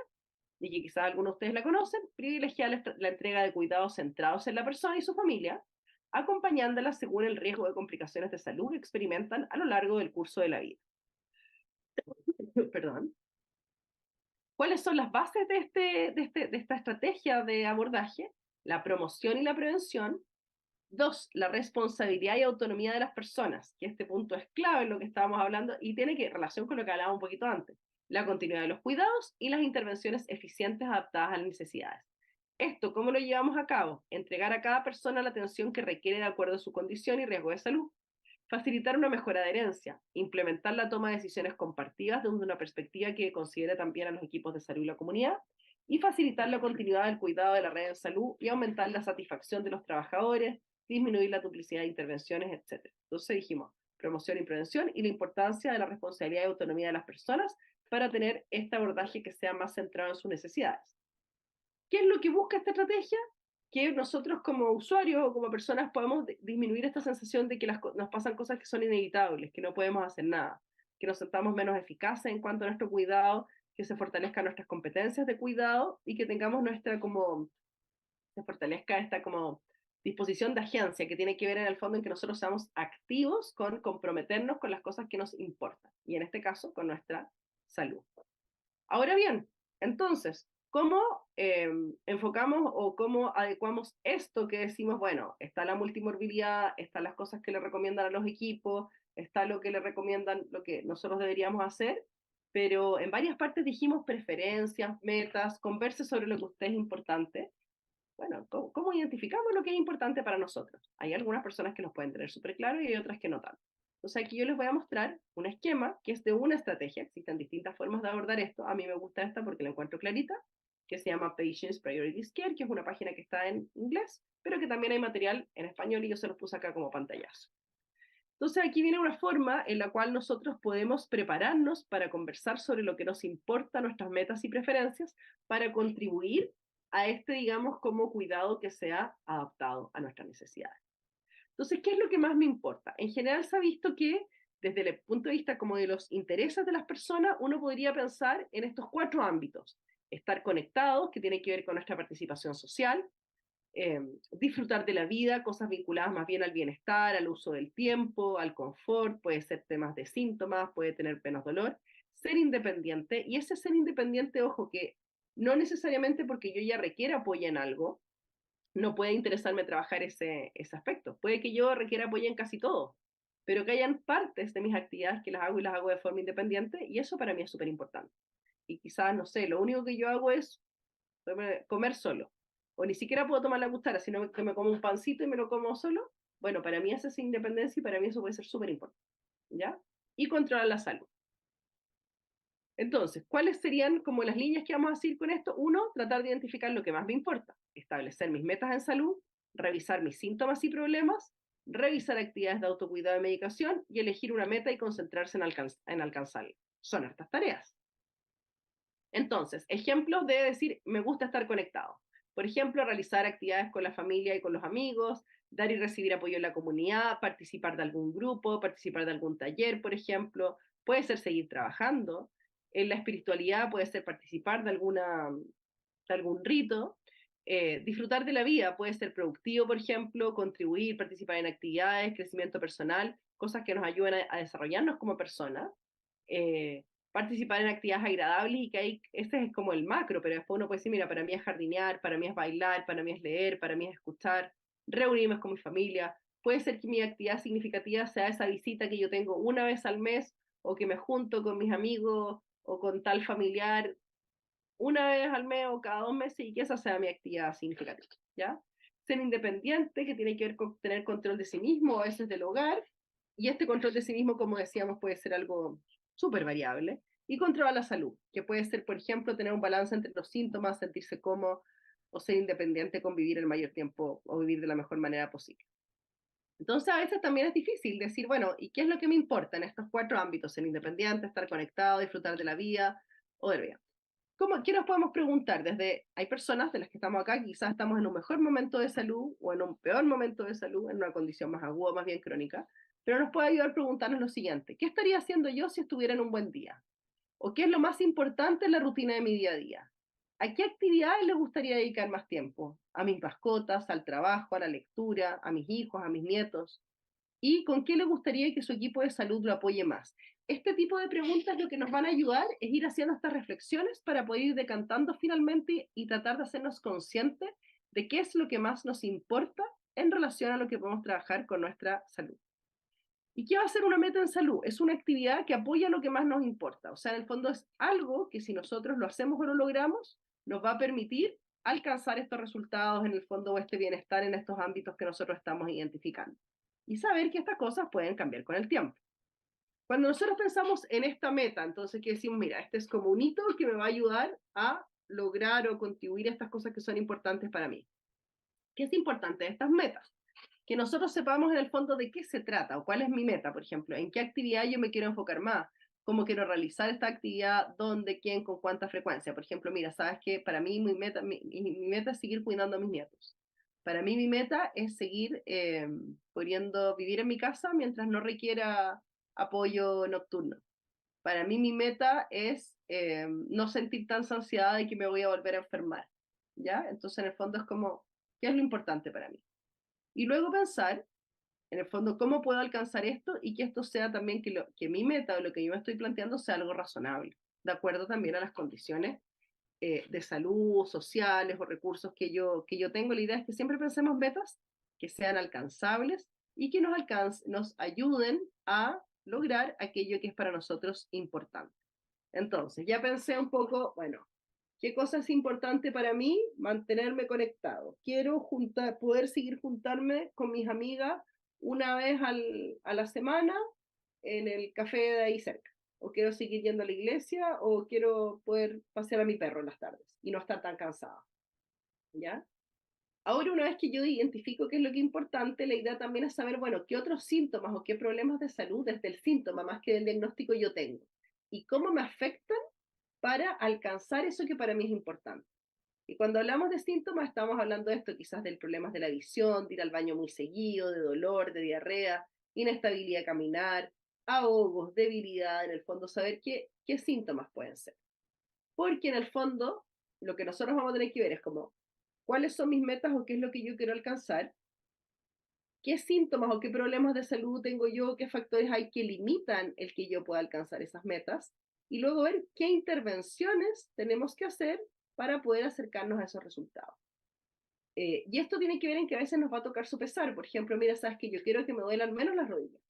Y que quizás algunos de ustedes la conocen, privilegiar la entrega de cuidados centrados en la persona y su familia, acompañándola según el riesgo de complicaciones de salud que experimentan a lo largo del curso de la vida. Perdón. ¿Cuáles son las bases de esta estrategia de abordaje? La promoción y la prevención. 2, la responsabilidad y autonomía de las personas, que este punto es clave en lo que estábamos hablando y tiene relación con lo que hablábamos un poquito antes. La continuidad de los cuidados y las intervenciones eficientes adaptadas a las necesidades. Esto, ¿cómo lo llevamos a cabo? Entregar a cada persona la atención que requiere de acuerdo a su condición y riesgo de salud. Facilitar una mejor adherencia. Implementar la toma de decisiones compartidas desde una perspectiva que considere también a los equipos de salud y la comunidad. Y facilitar la continuidad del cuidado de la red de salud y aumentar la satisfacción de los trabajadores, disminuir la duplicidad de intervenciones, etc. Entonces dijimos, promoción y prevención y la importancia de la responsabilidad y autonomía de las personas para tener este abordaje que sea más centrado en sus necesidades. ¿Qué es lo que busca esta estrategia? Que nosotros como usuarios o como personas podemos disminuir esta sensación de que nos pasan cosas que son inevitables, que no podemos hacer nada, que nos sentamos menos eficaces en cuanto a nuestro cuidado, que se fortalezcan nuestras competencias de cuidado y que tengamos se fortalezca esta como disposición de agencia que tiene que ver en el fondo en que nosotros seamos activos con comprometernos con las cosas que nos importan y en este caso con nuestra salud. Ahora bien, entonces, ¿cómo enfocamos o cómo adecuamos esto que decimos, bueno, está la multimorbilidad, están las cosas que le recomiendan a los equipos, está lo que le recomiendan, lo que nosotros deberíamos hacer, pero en varias partes dijimos preferencias, metas, converse sobre lo que a usted es importante. Bueno, ¿cómo identificamos lo que es importante para nosotros? Hay algunas personas que los pueden tener súper claro y hay otras que no tanto. Entonces aquí yo les voy a mostrar un esquema que es de una estrategia. Existen distintas formas de abordar esto. A mí me gusta esta porque la encuentro clarita, que se llama Patients Priority Care, que es una página que está en inglés, pero que también hay material en español y yo se los puse acá como pantallazo. Entonces aquí viene una forma en la cual nosotros podemos prepararnos para conversar sobre lo que nos importa, nuestras metas y preferencias, para contribuir a digamos, como cuidado que sea adaptado a nuestras necesidades. Entonces, ¿qué es lo que más me importa? En general se ha visto que desde el punto de vista como de los intereses de las personas, uno podría pensar en estos 4 ámbitos. Estar conectados, que tiene que ver con nuestra participación social, disfrutar de la vida, cosas vinculadas más bien al bienestar, al uso del tiempo, al confort, puede ser temas de síntomas, puede tener menos dolor, ser independiente, y ese ser independiente, ojo, que no necesariamente porque yo ya requiera apoyo en algo, no puede interesarme trabajar ese aspecto. Puede que yo requiera apoyo en casi todo, pero que hayan partes de mis actividades que las hago y las hago de forma independiente, y eso para mí es súper importante. Y quizás, no sé, lo único que yo hago es comer solo, o ni siquiera puedo tomar la cuchara, sino que me como un pancito y me lo como solo. Bueno, para mí esa es independencia y para mí eso puede ser súper importante, ¿ya? Y controlar la salud. Entonces, ¿cuáles serían como las líneas que vamos a seguir con esto? 1, tratar de identificar lo que más me importa, establecer mis metas en salud, revisar mis síntomas y problemas, revisar actividades de autocuidado y medicación y elegir una meta y concentrarse en alcanzarla. Son estas tareas. Entonces, ejemplos de decir, me gusta estar conectado. Por ejemplo, realizar actividades con la familia y con los amigos, dar y recibir apoyo en la comunidad, participar de algún grupo, participar de algún taller, por ejemplo. Puede ser seguir trabajando. En la espiritualidad puede ser participar de algún rito. Disfrutar de la vida puede ser productivo, por ejemplo, contribuir, participar en actividades, crecimiento personal, cosas que nos ayuden a desarrollarnos como personas. Participar en actividades agradables y que ese es como el macro, pero después uno puede decir, mira, para mí es jardinear, para mí es bailar, para mí es leer, para mí es escuchar, reunirme con mi familia. Puede ser que mi actividad significativa sea esa visita que yo tengo una vez al mes o que me junto con mis amigos o con tal familiar una vez al mes o cada 2 meses y que esa sea mi actividad significativa, ¿ya? Ser independiente, que tiene que ver con tener control de sí mismo, a veces del hogar, y este control de sí mismo, como decíamos, puede ser algo súper variable, y controlar la salud, que puede ser, por ejemplo, tener un balance entre los síntomas, sentirse cómodo, o ser independiente con vivir el mayor tiempo, o vivir de la mejor manera posible. Entonces, a veces también es difícil decir, bueno, ¿y qué es lo que me importa en estos 4 ámbitos? Ser independiente, estar conectado, disfrutar de la vida, o del bien. ¿Qué nos podemos preguntar? Hay personas de las que estamos acá, quizás estamos en un mejor momento de salud o en un peor momento de salud, en una condición más aguda, más bien crónica, pero nos puede ayudar a preguntarnos lo siguiente: ¿qué estaría haciendo yo si estuviera en un buen día? ¿O qué es lo más importante en la rutina de mi día a día? ¿A qué actividades les gustaría dedicar más tiempo? ¿A mis mascotas, al trabajo, a la lectura, a mis hijos, a mis nietos? ¿Y con qué le gustaría que su equipo de salud lo apoye más? Este tipo de preguntas lo que nos van a ayudar es ir haciendo estas reflexiones para poder ir decantando finalmente y tratar de hacernos conscientes de qué es lo que más nos importa en relación a lo que podemos trabajar con nuestra salud. ¿Y qué va a ser una meta en salud? Es una actividad que apoya lo que más nos importa. O sea, en el fondo es algo que si nosotros lo hacemos o lo logramos, nos va a permitir alcanzar estos resultados en el fondo o este bienestar en estos ámbitos que nosotros estamos identificando. Y saber que estas cosas pueden cambiar con el tiempo. Cuando nosotros pensamos en esta meta, entonces que decimos, mira, este es como un hito que me va a ayudar a lograr o contribuir a estas cosas que son importantes para mí. ¿Qué es importante de estas metas? Que nosotros sepamos en el fondo de qué se trata o cuál es mi meta, por ejemplo, en qué actividad yo me quiero enfocar más, cómo quiero realizar esta actividad, dónde, quién, con cuánta frecuencia. Por ejemplo, mira, sabes que para mí mi meta es seguir cuidando a mis nietos. Para mí mi meta es seguir pudiendo vivir en mi casa mientras no requiera apoyo nocturno. Para mí mi meta es no sentir tanta ansiedad de que me voy a volver a enfermar. ¿Ya? Entonces, en el fondo es como, ¿qué es lo importante para mí? Y luego pensar, en el fondo, cómo puedo alcanzar esto y que esto sea también, que mi meta o lo que yo me estoy planteando sea algo razonable, de acuerdo también a las condiciones de salud, sociales o recursos que yo tengo. La idea es que siempre pensemos metas que sean alcanzables y que nos ayuden a lograr aquello que es para nosotros importante. Entonces, ya pensé un poco, bueno, ¿qué cosa es importante para mí? Mantenerme conectado. Quiero poder seguir juntarme con mis amigas una vez a la semana en el café de ahí cerca. O quiero seguir yendo a la iglesia, o quiero poder pasear a mi perro en las tardes y no estar tan cansada. ¿Ya? Ahora, una vez que yo identifico qué es lo que es importante, la idea también es saber, bueno, qué otros síntomas o qué problemas de salud desde el síntoma más que del diagnóstico yo tengo y cómo me afectan para alcanzar eso que para mí es importante. Y cuando hablamos de síntomas, estamos hablando de esto, quizás del problemas de la visión, de ir al baño muy seguido, de dolor, de diarrea, inestabilidad de caminar, ahogos, debilidad, en el fondo saber qué síntomas pueden ser. Porque en el fondo, lo que nosotros vamos a tener que ver es como, ¿cuáles son mis metas o qué es lo que yo quiero alcanzar? ¿Qué síntomas o qué problemas de salud tengo yo? ¿Qué factores hay que limitan el que yo pueda alcanzar esas metas? Y luego ver qué intervenciones tenemos que hacer para poder acercarnos a esos resultados. Y esto tiene que ver en que a veces nos va a tocar sopesar. Por ejemplo, mira, sabes que yo quiero que me duelan menos las rodillas,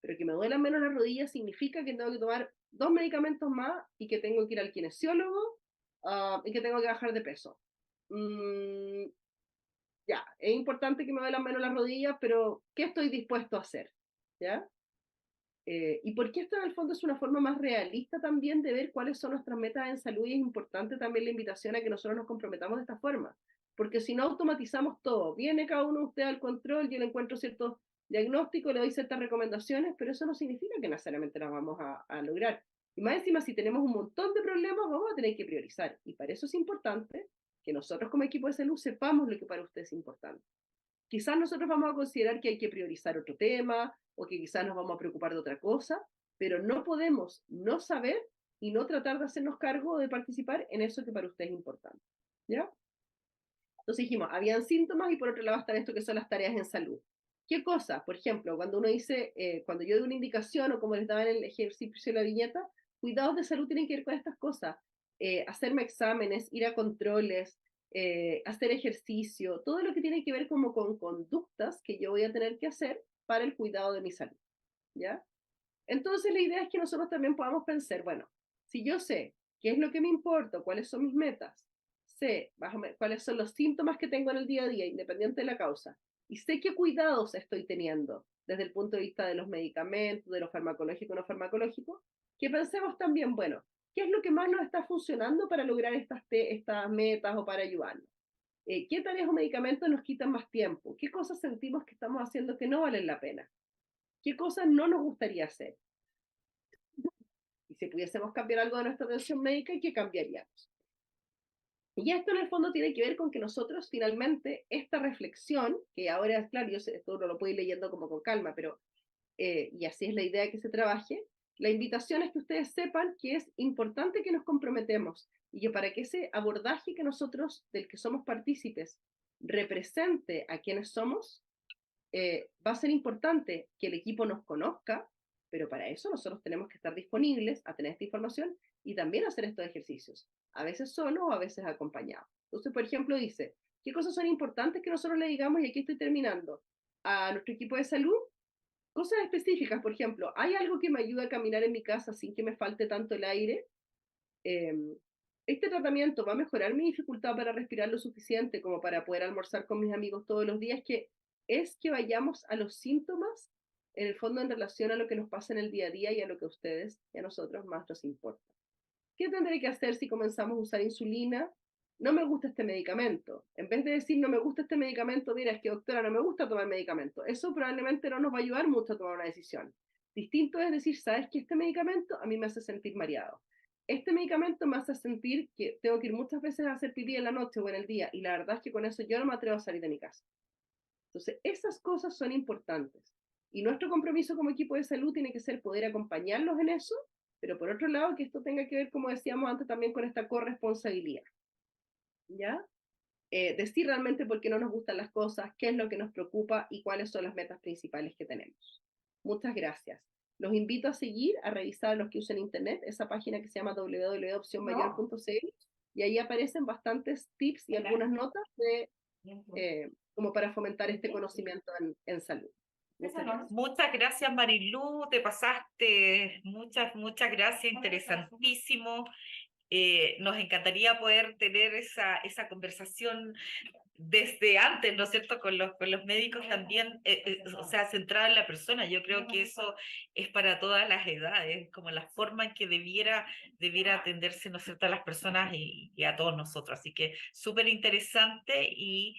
pero que me duelan menos las rodillas significa que tengo que tomar 2 medicamentos más y que tengo que ir al kinesiólogo y que tengo que bajar de peso. Ya, es importante que me duelan menos las rodillas, pero ¿qué estoy dispuesto a hacer? ¿Ya? Y porque esto en el fondo es una forma más realista también de ver cuáles son nuestras metas en salud, y es importante también la invitación a que nosotros nos comprometamos de esta forma, porque si no automatizamos todo, viene cada uno de ustedes al control, yo le encuentro ciertos diagnósticos, le doy ciertas recomendaciones, pero eso no significa que necesariamente las vamos a lograr. Y más encima, si tenemos un montón de problemas, vamos a tener que priorizar, y para eso es importante que nosotros como equipo de salud sepamos lo que para usted es importante. Quizás nosotros vamos a considerar que hay que priorizar otro tema o que quizás nos vamos a preocupar de otra cosa, pero no podemos no saber y no tratar de hacernos cargo de participar en eso que para usted es importante. ¿Ya? Entonces dijimos, habían síntomas y por otro lado están esto que son las tareas en salud. ¿Qué cosas? Por ejemplo, cuando uno dice, cuando yo doy una indicación o como les daba en el ejercicio de la viñeta, cuidados de salud tienen que ver con estas cosas. Hacerme exámenes, ir a controles, hacer ejercicio, todo lo que tiene que ver como con conductas que yo voy a tener que hacer para el cuidado de mi salud. ¿Ya? Entonces la idea es que nosotros también podamos pensar, bueno, si yo sé qué es lo que me importa, cuáles son mis metas, sé más o menos cuáles son los síntomas que tengo en el día a día, independiente de la causa, y sé qué cuidados estoy teniendo desde el punto de vista de los medicamentos, de lo farmacológico o no farmacológico, que pensemos también, bueno, ¿qué es lo que más nos está funcionando para lograr estas metas o para ayudarnos? ¿Qué tareas o medicamentos nos quitan más tiempo? ¿Qué cosas sentimos que estamos haciendo que no valen la pena? ¿Qué cosas no nos gustaría hacer? Y si pudiésemos cambiar algo de nuestra atención médica, ¿qué cambiaríamos? Y esto en el fondo tiene que ver con que nosotros finalmente esta reflexión, que ahora es claro, yo sé, esto uno lo puede ir leyendo como con calma, pero y así es la idea que se trabaje, la invitación es que ustedes sepan que es importante que nos comprometemos y que para que ese abordaje que nosotros, del que somos partícipes, represente a quienes somos, va a ser importante que el equipo nos conozca, pero para eso nosotros tenemos que estar disponibles a tener esta información y también hacer estos ejercicios, a veces solo o a veces acompañados. Entonces, por ejemplo, dice, ¿qué cosas son importantes que nosotros le digamos? Y aquí estoy terminando. A nuestro equipo de salud, cosas específicas, por ejemplo, ¿hay algo que me ayude a caminar en mi casa sin que me falte tanto el aire? Eh, ¿Este tratamiento va a mejorar mi dificultad para respirar lo suficiente como para poder almorzar con mis amigos todos los días? Que es que vayamos a los síntomas, en el fondo en relación a lo que nos pasa en el día a día y a lo que a ustedes y a nosotros más nos importa. ¿Qué tendré que hacer si comenzamos a usar insulina? No me gusta este medicamento. En vez de decir no me gusta este medicamento, mira, es que doctora, no me gusta tomar medicamento. Eso probablemente no nos va a ayudar mucho a tomar una decisión. Distinto es decir, sabes que este medicamento a mí me hace sentir mareado. Este medicamento me hace sentir que tengo que ir muchas veces a hacer pipí en la noche o en el día, y la verdad es que con eso yo no me atrevo a salir de mi casa. Entonces, esas cosas son importantes. Y nuestro compromiso como equipo de salud tiene que ser poder acompañarlos en eso, pero por otro lado, que esto tenga que ver, como decíamos antes, también con esta corresponsabilidad. ¿Ya? Decir realmente por qué no nos gustan las cosas, qué es lo que nos preocupa y cuáles son las metas principales que tenemos. Muchas gracias. Los invito a seguir, a revisar los que usan internet, esa página que se llama www.opcionmayor.cl, y ahí aparecen bastantes tips y algunas notas de como para fomentar este conocimiento en salud. Muchas gracias. Muchas gracias, Marilú, te pasaste, muchas gracias, interesantísimo. Nos encantaría poder tener esa conversación desde antes, ¿no es cierto?, con los médicos también, o sea, centrada en la persona. Yo creo que eso es para todas las edades, como la forma en que debiera atenderse, ¿no es cierto?, a las personas y a todos nosotros. Así que súper interesante. Y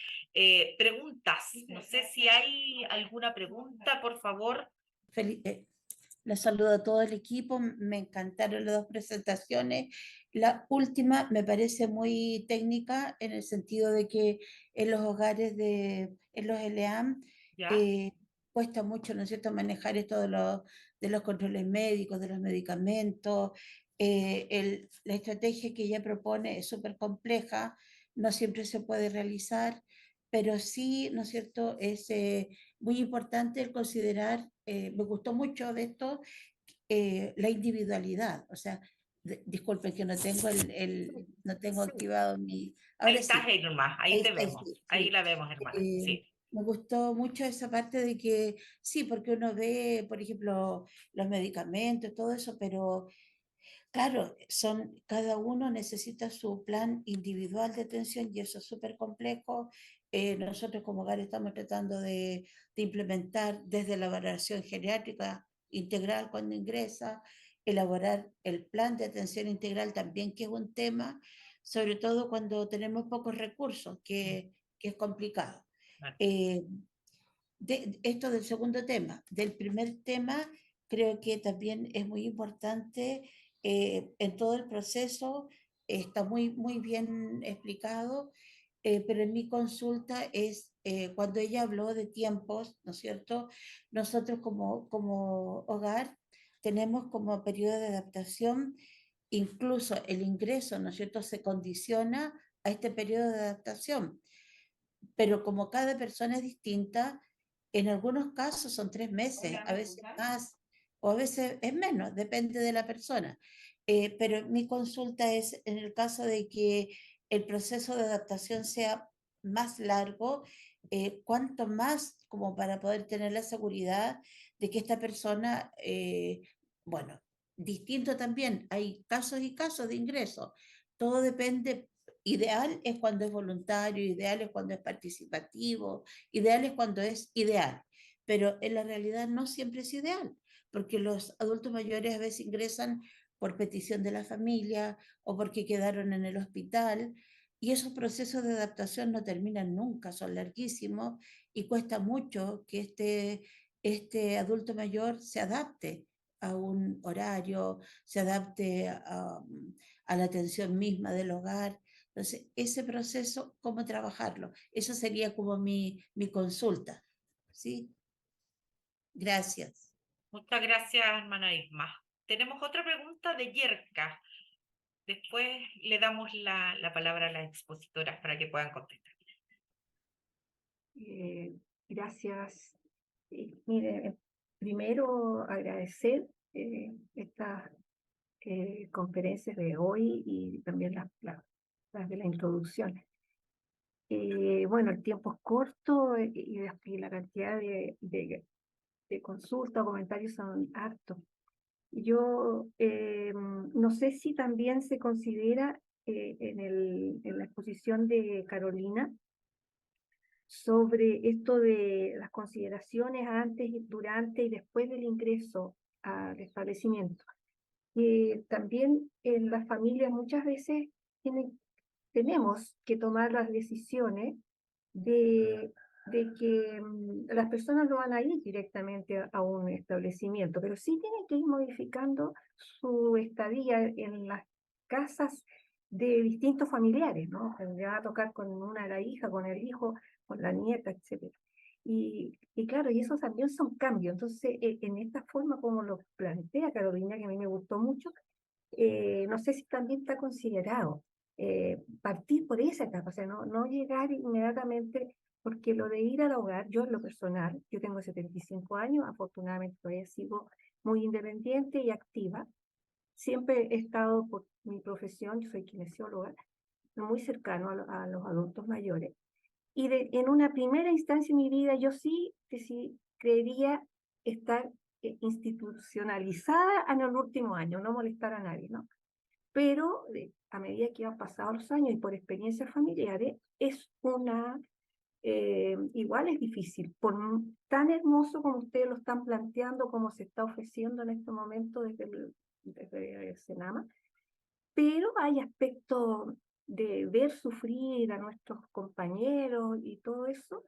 preguntas, no sé si hay alguna pregunta, por favor. Les saludo a todo el equipo, me encantaron las dos presentaciones. La última me parece muy técnica en el sentido de que en los hogares en los LEAM, ¿Ya? cuesta mucho, ¿no es cierto?, manejar esto de los controles médicos, de los medicamentos. La estrategia que ella propone es súper compleja, no siempre se puede realizar, pero sí, ¿no es cierto?, es muy importante el considerar, me gustó mucho de esto, la individualidad. O sea, disculpen que no tengo no tengo activado mi... Ahí Ahora estás, sí, Irma, ahí te vemos, sí, ahí sí. la vemos, hermana, sí. Me gustó mucho esa parte de que sí, porque uno ve, por ejemplo, los medicamentos, todo eso, pero claro, cada uno necesita su plan individual de atención y eso es súper complejo. Nosotros como hogar estamos tratando de implementar desde la valoración geriátrica integral cuando ingresa, elaborar el plan de atención integral también, que es un tema, sobre todo cuando tenemos pocos recursos, que es complicado. Bueno. Esto del segundo tema. Del primer tema, creo que también es muy importante en todo el proceso, está muy bien explicado, pero en mi consulta es cuando ella habló de tiempos, ¿no es cierto? Nosotros como hogar tenemos como periodo de adaptación, incluso el ingreso, ¿no es cierto?, se condiciona a este periodo de adaptación, pero como cada persona es distinta, en algunos casos son 3 meses, a veces más o a veces es menos, depende de la persona. Pero mi consulta es en el caso de que el proceso de adaptación sea más largo, cuánto más como para poder tener la seguridad de que esta persona, bueno, distinto también, hay casos y casos de ingreso, todo depende. Ideal es cuando es voluntario, ideal es cuando es participativo, ideal es cuando es ideal, pero en la realidad no siempre es ideal, porque los adultos mayores a veces ingresan por petición de la familia o porque quedaron en el hospital, y esos procesos de adaptación no terminan nunca, son larguísimos y cuesta mucho que este adulto mayor se adapte a un horario, se adapte a la atención misma del hogar. Entonces, ese proceso, ¿cómo trabajarlo? Eso sería como mi consulta, ¿sí? Gracias. Muchas gracias, hermana Isma. Tenemos otra pregunta de Yerka. Después le damos la palabra a las expositoras para que puedan contestar. Gracias. Mire, primero agradecer estas conferencias de hoy y también las de la introducción. Bueno, el tiempo es corto y la cantidad de consultas o comentarios son hartos. Yo no sé si también se considera en la exposición de Carolina sobre esto de las consideraciones antes, durante y después del ingreso al establecimiento. También en las familias muchas veces tenemos que tomar las decisiones de que las personas no van a ir directamente a un establecimiento, pero sí tienen que ir modificando su estadía en las casas de distintos familiares, ¿no? Le va a tocar con una de la hija, con el hijo, con la nieta, etc. Y claro, y esos también son cambios. Entonces, en esta forma como lo plantea Carolina, que a mí me gustó mucho, no sé si también está considerado partir por esa etapa, o sea, no llegar inmediatamente, porque lo de ir al hogar, yo en lo personal, yo tengo 75 años, afortunadamente todavía sigo muy independiente y activa, siempre he estado por mi profesión, yo soy kinesióloga, muy cercano a los adultos mayores, y en una primera instancia en mi vida yo sí creería estar institucionalizada en el último año, no molestar a nadie, ¿no? Pero a medida que han pasado los años y por experiencias familiares, igual es difícil, tan hermoso como ustedes lo están planteando, como se está ofreciendo en este momento desde el Senama, pero hay aspectos de ver sufrir a nuestros compañeros y todo eso,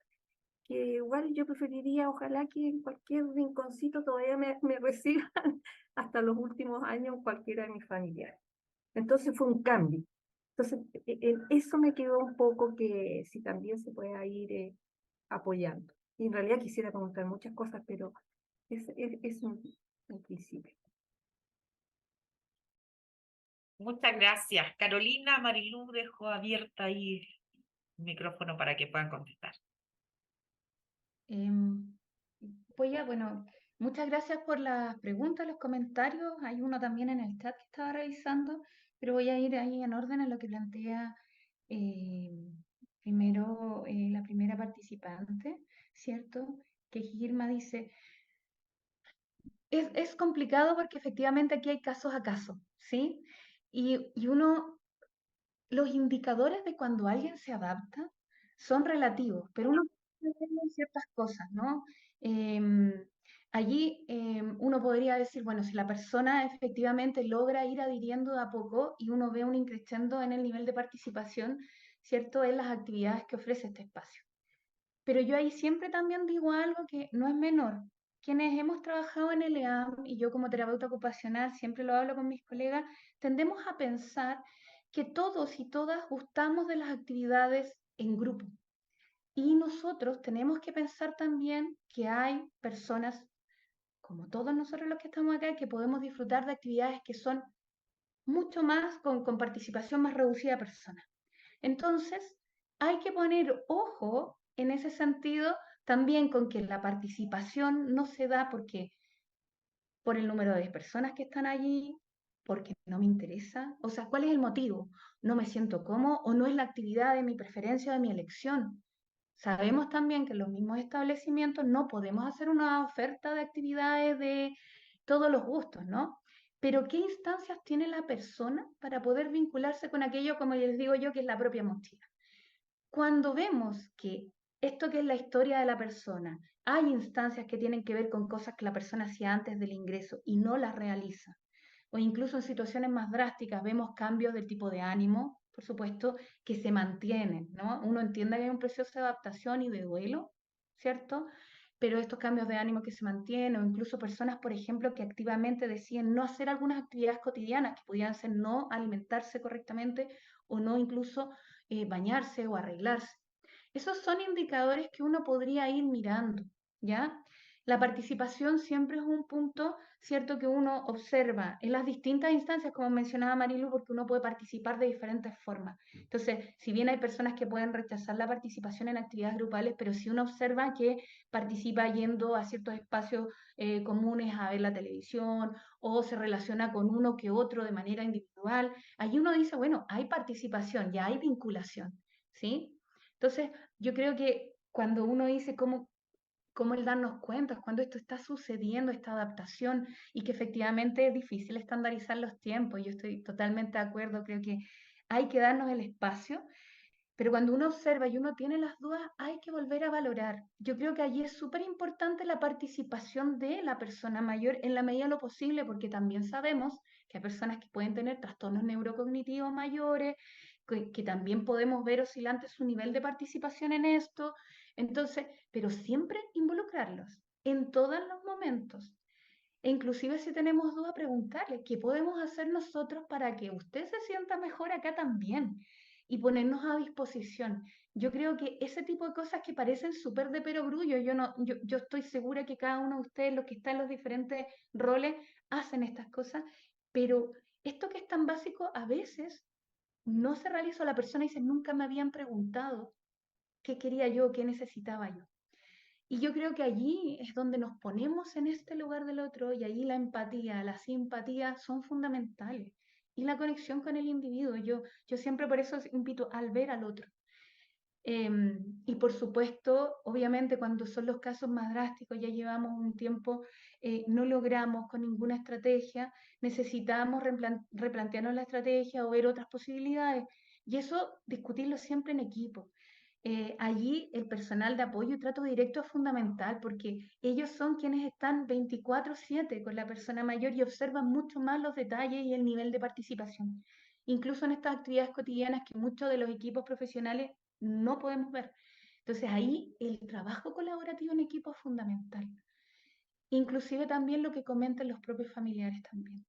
que igual yo preferiría, ojalá que en cualquier rinconcito todavía me reciban hasta los últimos años cualquiera de mis familiares. Entonces fue un cambio. Entonces, eso me quedó un poco que si también se puede ir apoyando. Y en realidad quisiera preguntar muchas cosas, pero es un principio. Muchas gracias. Carolina, Marilú, dejo abierta ahí el micrófono para que puedan contestar. Bueno, muchas gracias por las preguntas, los comentarios. Hay uno también en el chat que estaba revisando, pero voy a ir ahí en orden a lo que plantea primero la primera participante, ¿cierto? Que Girma dice, es complicado porque efectivamente aquí hay casos a casos, ¿sí? Y los indicadores de cuando alguien se adapta son relativos, pero uno puede verlo en ciertas cosas, ¿no? Em, Allí uno podría decir, bueno, si la persona efectivamente logra ir adhiriendo de a poco y uno ve un increciendo en el nivel de participación, ¿cierto? En las actividades que ofrece este espacio. Pero yo ahí siempre también digo algo que no es menor. Quienes hemos trabajado en el EAM, y yo como terapeuta ocupacional siempre lo hablo con mis colegas, tendemos a pensar que todos y todas gustamos de las actividades en grupo. Y nosotros tenemos que pensar también que hay personas, como todos nosotros los que estamos acá, que podemos disfrutar de actividades que son mucho más con participación más reducida de personas. Entonces, hay que poner ojo en ese sentido también con que la participación no se da porque por el número de personas que están allí, porque no me interesa, o sea, ¿cuál es el motivo? ¿No me siento cómodo o no es la actividad de mi preferencia o de mi elección? Sabemos también que en los mismos establecimientos no podemos hacer una oferta de actividades de todos los gustos, ¿no? Pero ¿qué instancias tiene la persona para poder vincularse con aquello, como les digo yo, que es la propia mochila? Cuando vemos que esto que es la historia de la persona, hay instancias que tienen que ver con cosas que la persona hacía antes del ingreso y no las realiza, o incluso en situaciones más drásticas vemos cambios del tipo de ánimo, por supuesto, que se mantienen, ¿no? Uno entiende que hay un proceso de adaptación y de duelo, ¿cierto? Pero estos cambios de ánimo que se mantienen, o incluso personas, por ejemplo, que activamente deciden no hacer algunas actividades cotidianas, que podían ser no alimentarse correctamente o no incluso bañarse o arreglarse. Esos son indicadores que uno podría ir mirando, ¿ya? La participación siempre es un punto, cierto, que uno observa en las distintas instancias, como mencionaba Marilu, porque uno puede participar de diferentes formas. Entonces, si bien hay personas que pueden rechazar la participación en actividades grupales, pero si uno observa que participa yendo a ciertos espacios comunes a ver la televisión o se relaciona con uno que otro de manera individual, ahí uno dice, bueno, hay participación, ya hay vinculación, ¿sí? Entonces, yo creo que cuando uno dice cómo el darnos cuenta, cuando esto está sucediendo, esta adaptación, y que efectivamente es difícil estandarizar los tiempos, yo estoy totalmente de acuerdo, creo que hay que darnos el espacio, pero cuando uno observa y uno tiene las dudas, hay que volver a valorar. Yo creo que allí es súper importante la participación de la persona mayor en la medida de lo posible, porque también sabemos que hay personas que pueden tener trastornos neurocognitivos mayores, que también podemos ver oscilante su nivel de participación en esto. Entonces, pero siempre involucrarlos en todos los momentos. E inclusive si tenemos dudas, preguntarle qué podemos hacer nosotros para que usted se sienta mejor acá también y ponernos a disposición. Yo creo que ese tipo de cosas que parecen súper de perogrullo, yo estoy segura que cada uno de ustedes, los que están en los diferentes roles, hacen estas cosas, pero esto que es tan básico a veces no se realiza. La persona dice, nunca me habían preguntado qué quería yo, qué necesitaba yo. Y yo creo que allí es donde nos ponemos en este lugar del otro y allí la empatía, la simpatía son fundamentales. Y la conexión con el individuo. Yo siempre por eso invito al ver al otro. Y por supuesto, obviamente cuando son los casos más drásticos, ya llevamos un tiempo, no logramos con ninguna estrategia, necesitamos replantearnos la estrategia o ver otras posibilidades. Y eso discutirlo siempre en equipo. Allí el personal de apoyo y trato directo es fundamental porque ellos son quienes están 24/7 con la persona mayor y observan mucho más los detalles y el nivel de participación. Incluso en estas actividades cotidianas que muchos de los equipos profesionales no podemos ver. Entonces ahí el trabajo colaborativo en equipo es fundamental. Inclusive también lo que comentan los propios familiares también.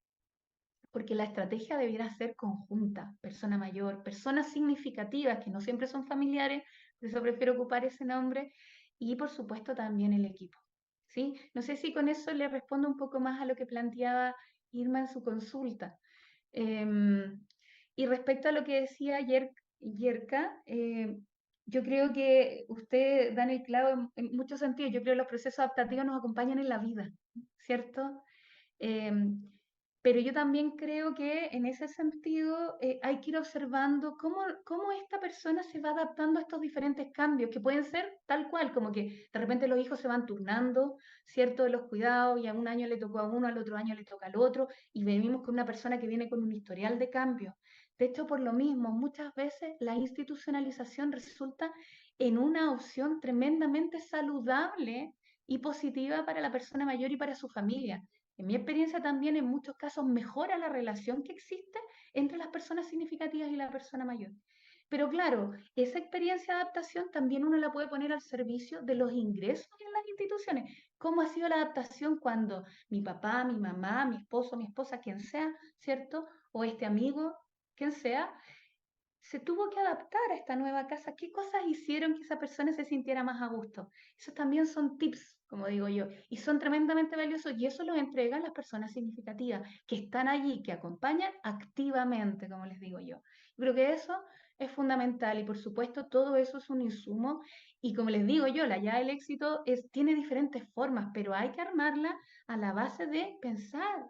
Porque la estrategia debiera ser conjunta, persona mayor, personas significativas que no siempre son familiares, por eso prefiero ocupar ese nombre, y por supuesto también el equipo. ¿Sí? No sé si con eso le respondo un poco más a lo que planteaba Irma en su consulta. Y respecto a lo que decía Yerka, yo creo que usted da en el clavo en muchos sentidos. Yo creo que los procesos adaptativos nos acompañan en la vida, ¿cierto? Pero yo también creo que en ese sentido hay que ir observando cómo esta persona se va adaptando a estos diferentes cambios, que pueden ser tal cual, como que de repente los hijos se van turnando, ¿cierto? De los cuidados, y a un año le tocó a uno, al otro año le toca al otro, y venimos con una persona que viene con un historial de cambios. De hecho, por lo mismo, muchas veces la institucionalización resulta en una opción tremendamente saludable y positiva para la persona mayor y para su familia. En mi experiencia también en muchos casos mejora la relación que existe entre las personas significativas y la persona mayor. Pero claro, esa experiencia de adaptación también uno la puede poner al servicio de los ingresos en las instituciones. ¿Cómo ha sido la adaptación cuando mi papá, mi mamá, mi esposo, mi esposa, quien sea, ¿cierto? O este amigo, quien sea, se tuvo que adaptar a esta nueva casa? ¿Qué cosas hicieron que esa persona se sintiera más a gusto? Esos también son tips, como digo yo, y son tremendamente valiosos y eso los entregan las personas significativas que están allí, que acompañan activamente, como les digo yo. Creo que eso es fundamental y por supuesto todo eso es un insumo y como les digo yo, la llave del éxito tiene diferentes formas, pero hay que armarla a la base de pensar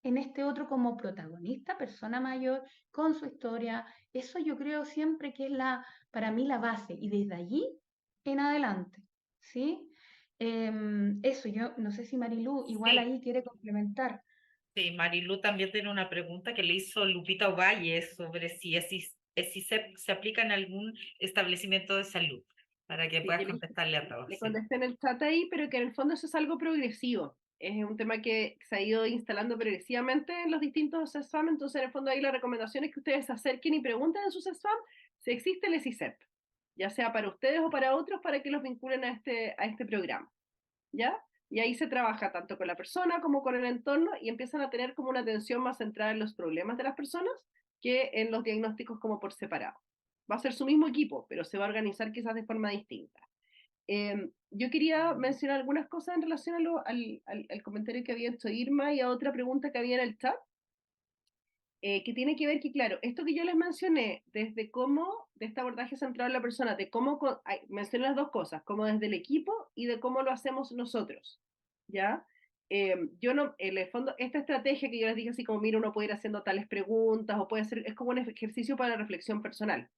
en este otro como protagonista, persona mayor, con su historia. Eso yo creo siempre que es para mí la base y desde allí en adelante, ¿sí? Eso, yo no sé si Marilú igual Sí, ahí quiere complementar. sí, Marilu también tiene una pregunta que le hizo Lupita Ovalle sobre si ESICEP se aplica en algún establecimiento de salud, para que Sí, puedas contestarle a todos. le Sí. contesté en el chat ahí, pero que en el fondo eso es algo progresivo. Es un tema que se ha ido instalando progresivamente en los distintos CESFAM, entonces en el fondo ahí la recomendación es que ustedes se acerquen y pregunten en su CESFAM si existe el ESICEP, ya sea para ustedes o para otros, para que los vinculen a este programa, ¿ya? Y ahí se trabaja tanto con la persona como con el entorno y empiezan a tener como una atención más centrada en los problemas de las personas que en los diagnósticos como por separado. Va a ser su mismo equipo, pero se va a organizar quizás de forma distinta. Yo quería mencionar algunas cosas en relación al comentario que había hecho Irma y a otra pregunta que había en el chat, que tiene que ver que, claro, esto que yo les mencioné, desde cómo, de este abordaje centrado en la persona, de cómo, mencioné las dos cosas, como desde el equipo y de cómo lo hacemos nosotros, ¿ya? Yo no, en el fondo, esta estrategia que yo les dije así como, mira, uno puede ir haciendo tales preguntas o puede ser, es como un ejercicio para la reflexión personal.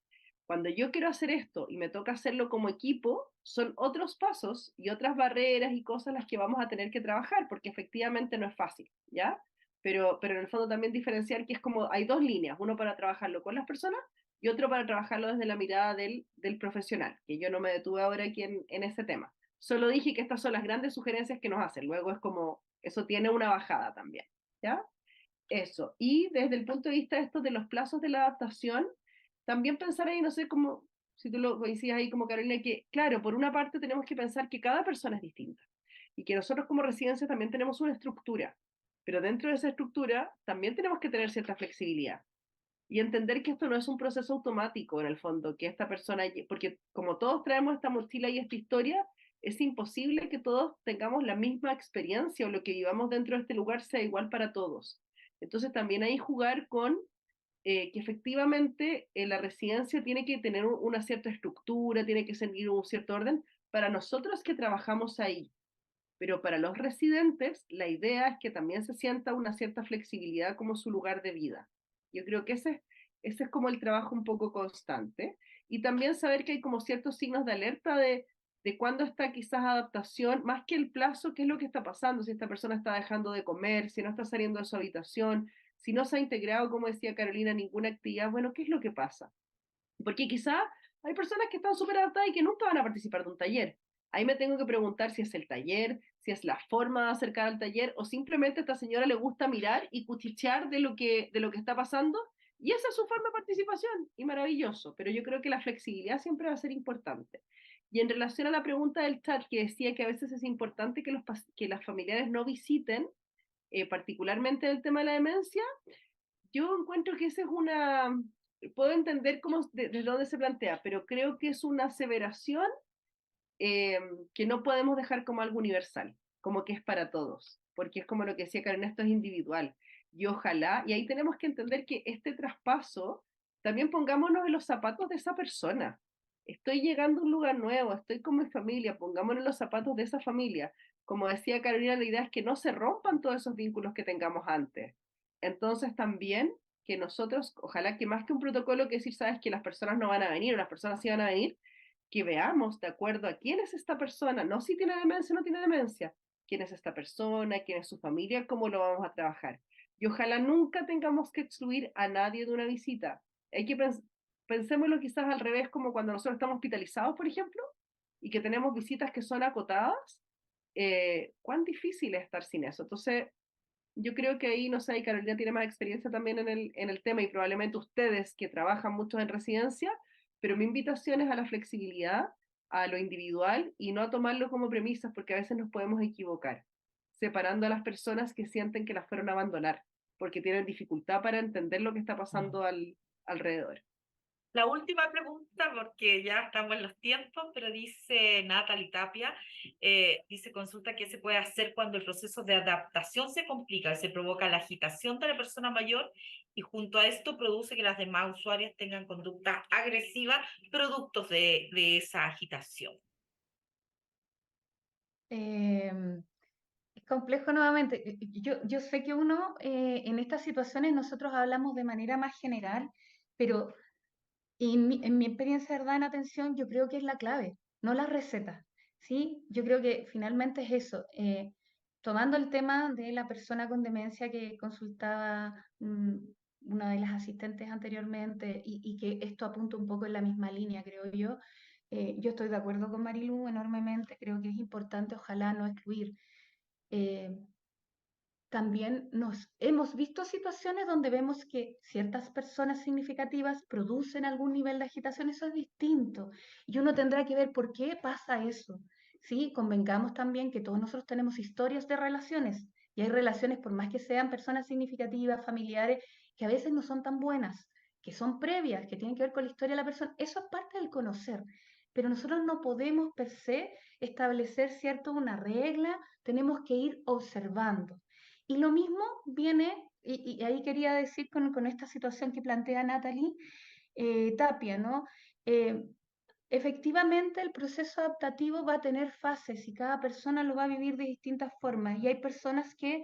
Cuando yo quiero hacer esto y me toca hacerlo como equipo, son otros pasos y otras barreras y cosas las que vamos a tener que trabajar, porque efectivamente no es fácil, ¿ya? Pero en el fondo también diferenciar que es como, hay dos líneas, uno para trabajarlo con las personas y otro para trabajarlo desde la mirada del profesional, que yo no me detuve ahora aquí en ese tema. Solo dije que estas son las grandes sugerencias que nos hacen, luego es como, eso tiene una bajada también, ¿ya? Eso. Y desde el punto de vista de esto de los plazos de la adaptación, también pensar ahí, no sé cómo, si tú lo decías ahí como Carolina, que claro, por una parte tenemos que pensar que cada persona es distinta y que nosotros como residencia también tenemos una estructura, pero dentro de esa estructura también tenemos que tener cierta flexibilidad y entender que esto no es un proceso automático en el fondo, que esta persona, porque como todos traemos esta mochila y esta historia, es imposible que todos tengamos la misma experiencia o lo que vivamos dentro de este lugar sea igual para todos. Entonces también hay jugar con que efectivamente la residencia tiene que tener una cierta estructura, tiene que seguir un cierto orden para nosotros que trabajamos ahí. Pero para los residentes, la idea es que también se sienta una cierta flexibilidad como su lugar de vida. Yo creo que ese es como el trabajo un poco constante. Y también saber que hay como ciertos signos de alerta de cuándo está quizás adaptación, más que el plazo, qué es lo que está pasando, si esta persona está dejando de comer, si no está saliendo de su habitación, si no se ha integrado, como decía Carolina, ninguna actividad, bueno, ¿qué es lo que pasa? Porque quizá hay personas que están súper adaptadas y que nunca van a participar de un taller. Ahí me tengo que preguntar si es el taller, si es la forma de acercar al taller o simplemente a esta señora le gusta mirar y cuchichear de lo que está pasando y esa es su forma de participación y maravilloso, pero yo creo que la flexibilidad siempre va a ser importante. Y en relación a la pregunta del chat que decía que a veces es importante que, que las familiares no visiten, particularmente el tema de la demencia, yo encuentro que esa es una, puedo entender cómo, desde dónde se plantea, pero creo que es una aseveración eh, que no podemos dejar como algo universal, como que es para todos, porque es como lo que decía Karen, esto es individual. Y ojalá, y ahí tenemos que entender que este traspaso, también pongámonos en los zapatos de esa persona. Estoy llegando a un lugar nuevo, estoy con mi familia, pongámonos en los zapatos de esa familia. Como decía Carolina, la idea es que no se rompan todos esos vínculos que tengamos antes. Entonces también que nosotros, ojalá que más que un protocolo que decir, sabes que las personas no van a venir o las personas sí van a venir, que veamos de acuerdo a quién es esta persona, no si tiene demencia o no tiene demencia, quién es esta persona, quién es su familia, cómo lo vamos a trabajar. Y ojalá nunca tengamos que excluir a nadie de una visita. Hay que pensémoslo quizás al revés, como cuando nosotros estamos hospitalizados, por ejemplo, y que tenemos visitas que son acotadas, cuán difícil es estar sin eso. Entonces, yo creo que ahí, no sé, y Carolina tiene más experiencia también en el tema y probablemente ustedes que trabajan mucho en residencia, pero mi invitación es a la flexibilidad, a lo individual y no a tomarlo como premisas porque a veces nos podemos equivocar, separando a las personas que sienten que las fueron a abandonar porque tienen dificultad para entender lo que está pasando alrededor. La última pregunta, porque ya estamos en los tiempos, pero dice Natalie Tapia, dice consulta qué se puede hacer cuando el proceso de adaptación se complica, se provoca la agitación de la persona mayor y junto a esto produce que las demás usuarias tengan conducta agresiva productos de esa agitación. Es complejo nuevamente. Yo sé que uno, en estas situaciones nosotros hablamos de manera más general, pero en mi experiencia, verdad, en atención, yo creo que es la clave, no la receta, ¿sí? Yo creo que finalmente es eso. Tomando el tema de la persona con demencia que consultaba una de las asistentes anteriormente y que esto apunta un poco en la misma línea, creo yo estoy de acuerdo con Marilu enormemente, creo que es importante, ojalá no excluir. Eh, También nos hemos visto situaciones donde vemos que ciertas personas significativas producen algún nivel de agitación, eso es distinto. Y uno tendrá que ver por qué pasa eso. Sí, convengamos también que todos nosotros tenemos historias de relaciones y hay relaciones, por más que sean personas significativas, familiares, que a veces no son tan buenas. que son previas, que tienen que ver con la historia de la persona, eso es parte del conocer. Pero nosotros no podemos per se establecer, ¿cierto?, una regla, tenemos que ir observando. Y lo mismo viene, y ahí quería decir con esta situación que plantea Natalie Tapia, ¿no? Efectivamente, el proceso adaptativo va a tener fases y cada persona lo va a vivir de distintas formas. Y hay personas que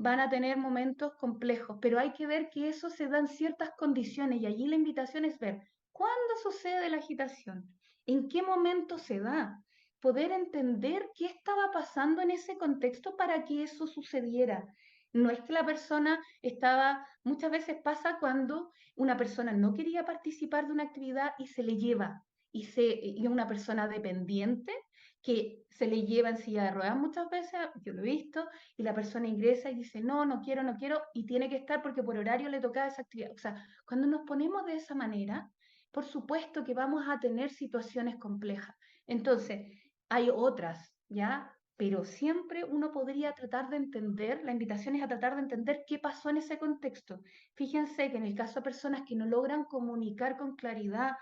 van a tener momentos complejos, pero hay que ver que eso se da en ciertas condiciones y allí la invitación es ver cuándo sucede la agitación, en qué momento se da, poder entender qué estaba pasando en ese contexto para que eso sucediera. No es que la persona estaba, muchas veces pasa cuando una persona no quería participar de una actividad y se le lleva y una persona dependiente que se le lleva en silla de ruedas muchas veces, yo lo he visto, y la persona ingresa y dice, no, no quiero, no quiero, y tiene que estar porque por horario le tocaba esa actividad. O sea, cuando nos ponemos de esa manera, por supuesto que vamos a tener situaciones complejas. Entonces, hay otras, ¿ya? Pero siempre uno podría tratar de entender, la invitación es a tratar de entender qué pasó en ese contexto. Fíjense que en el caso de personas que no logran comunicar con claridad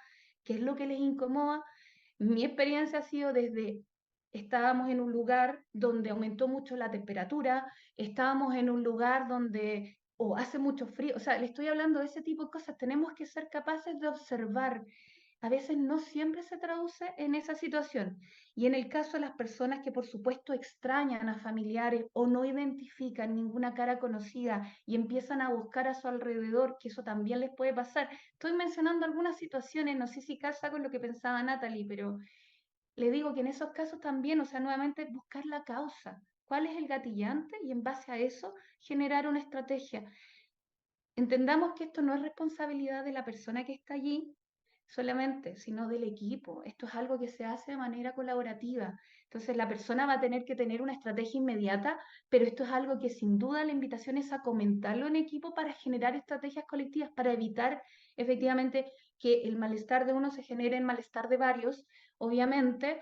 qué es lo que les incomoda, mi experiencia ha sido desde estábamos en un lugar donde aumentó mucho la temperatura, estábamos en un lugar donde hace mucho frío, o sea, le estoy hablando de ese tipo de cosas, tenemos que ser capaces de observar. A veces no siempre se traduce en esa situación. Y en el caso de las personas que por supuesto extrañan a familiares o no identifican ninguna cara conocida y empiezan a buscar a su alrededor, que eso también les puede pasar. Estoy mencionando algunas situaciones, no sé si casa con lo que pensaba Natalie, pero le digo que en esos casos también, o sea, nuevamente buscar la causa, cuál es el gatillante y en base a eso generar una estrategia. Entendamos que esto no es responsabilidad de la persona que está allí solamente, sino del equipo. Esto es algo que se hace de manera colaborativa. Entonces, la persona va a tener que tener una estrategia inmediata, pero esto es algo que sin duda la invitación es a comentarlo en equipo para generar estrategias colectivas, para evitar efectivamente que el malestar de uno se genere en malestar de varios, obviamente.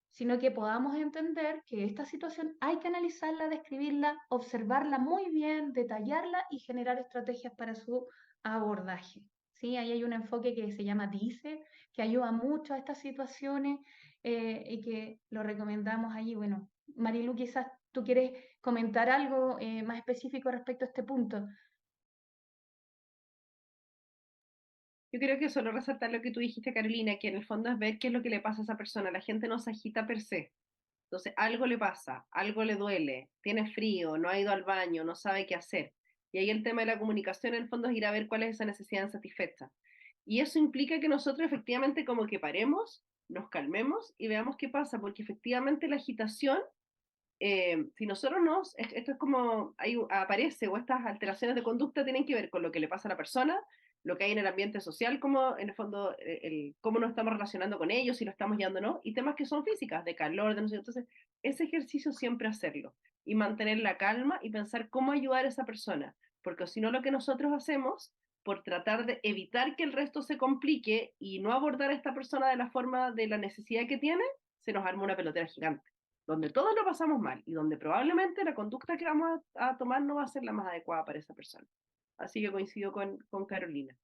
Sino que podamos entender que esta situación hay que analizarla, describirla, observarla muy bien, detallarla y generar estrategias para su abordaje. ¿Sí? Ahí hay un enfoque que se llama DICE, que ayuda mucho a estas situaciones y que lo recomendamos allí. Bueno, Marilu, quizás tú quieres comentar algo más específico respecto a este punto. Yo creo que solo resaltar lo que tú dijiste, Carolina, que en el fondo es ver qué es lo que le pasa a esa persona. La gente no se agita per se. Entonces, algo le pasa, algo le duele, tiene frío, no ha ido al baño, no sabe qué hacer. Y ahí el tema de la comunicación, en el fondo, es ir a ver cuál es esa necesidad insatisfecha. Y eso implica que nosotros efectivamente como que paremos, nos calmemos y veamos qué pasa, porque efectivamente la agitación, si nosotros nos, esto es como, ahí aparece, o estas alteraciones de conducta tienen que ver con lo que le pasa a la persona, lo que hay en el ambiente social, como en el fondo, cómo nos estamos relacionando con ellos, si lo estamos llevando o no, y temas que son físicas, de calor, de no sé. Entonces, ese ejercicio siempre hacerlo, y mantener la calma y pensar cómo ayudar a esa persona, porque si no lo que nosotros hacemos, por tratar de evitar que el resto se complique y no abordar a esta persona de la forma de la necesidad que tiene, se nos arma una pelotera gigante donde todos lo pasamos mal y donde probablemente la conducta que vamos a tomar no va a ser la más adecuada para esa persona. Así que coincido con Carolina.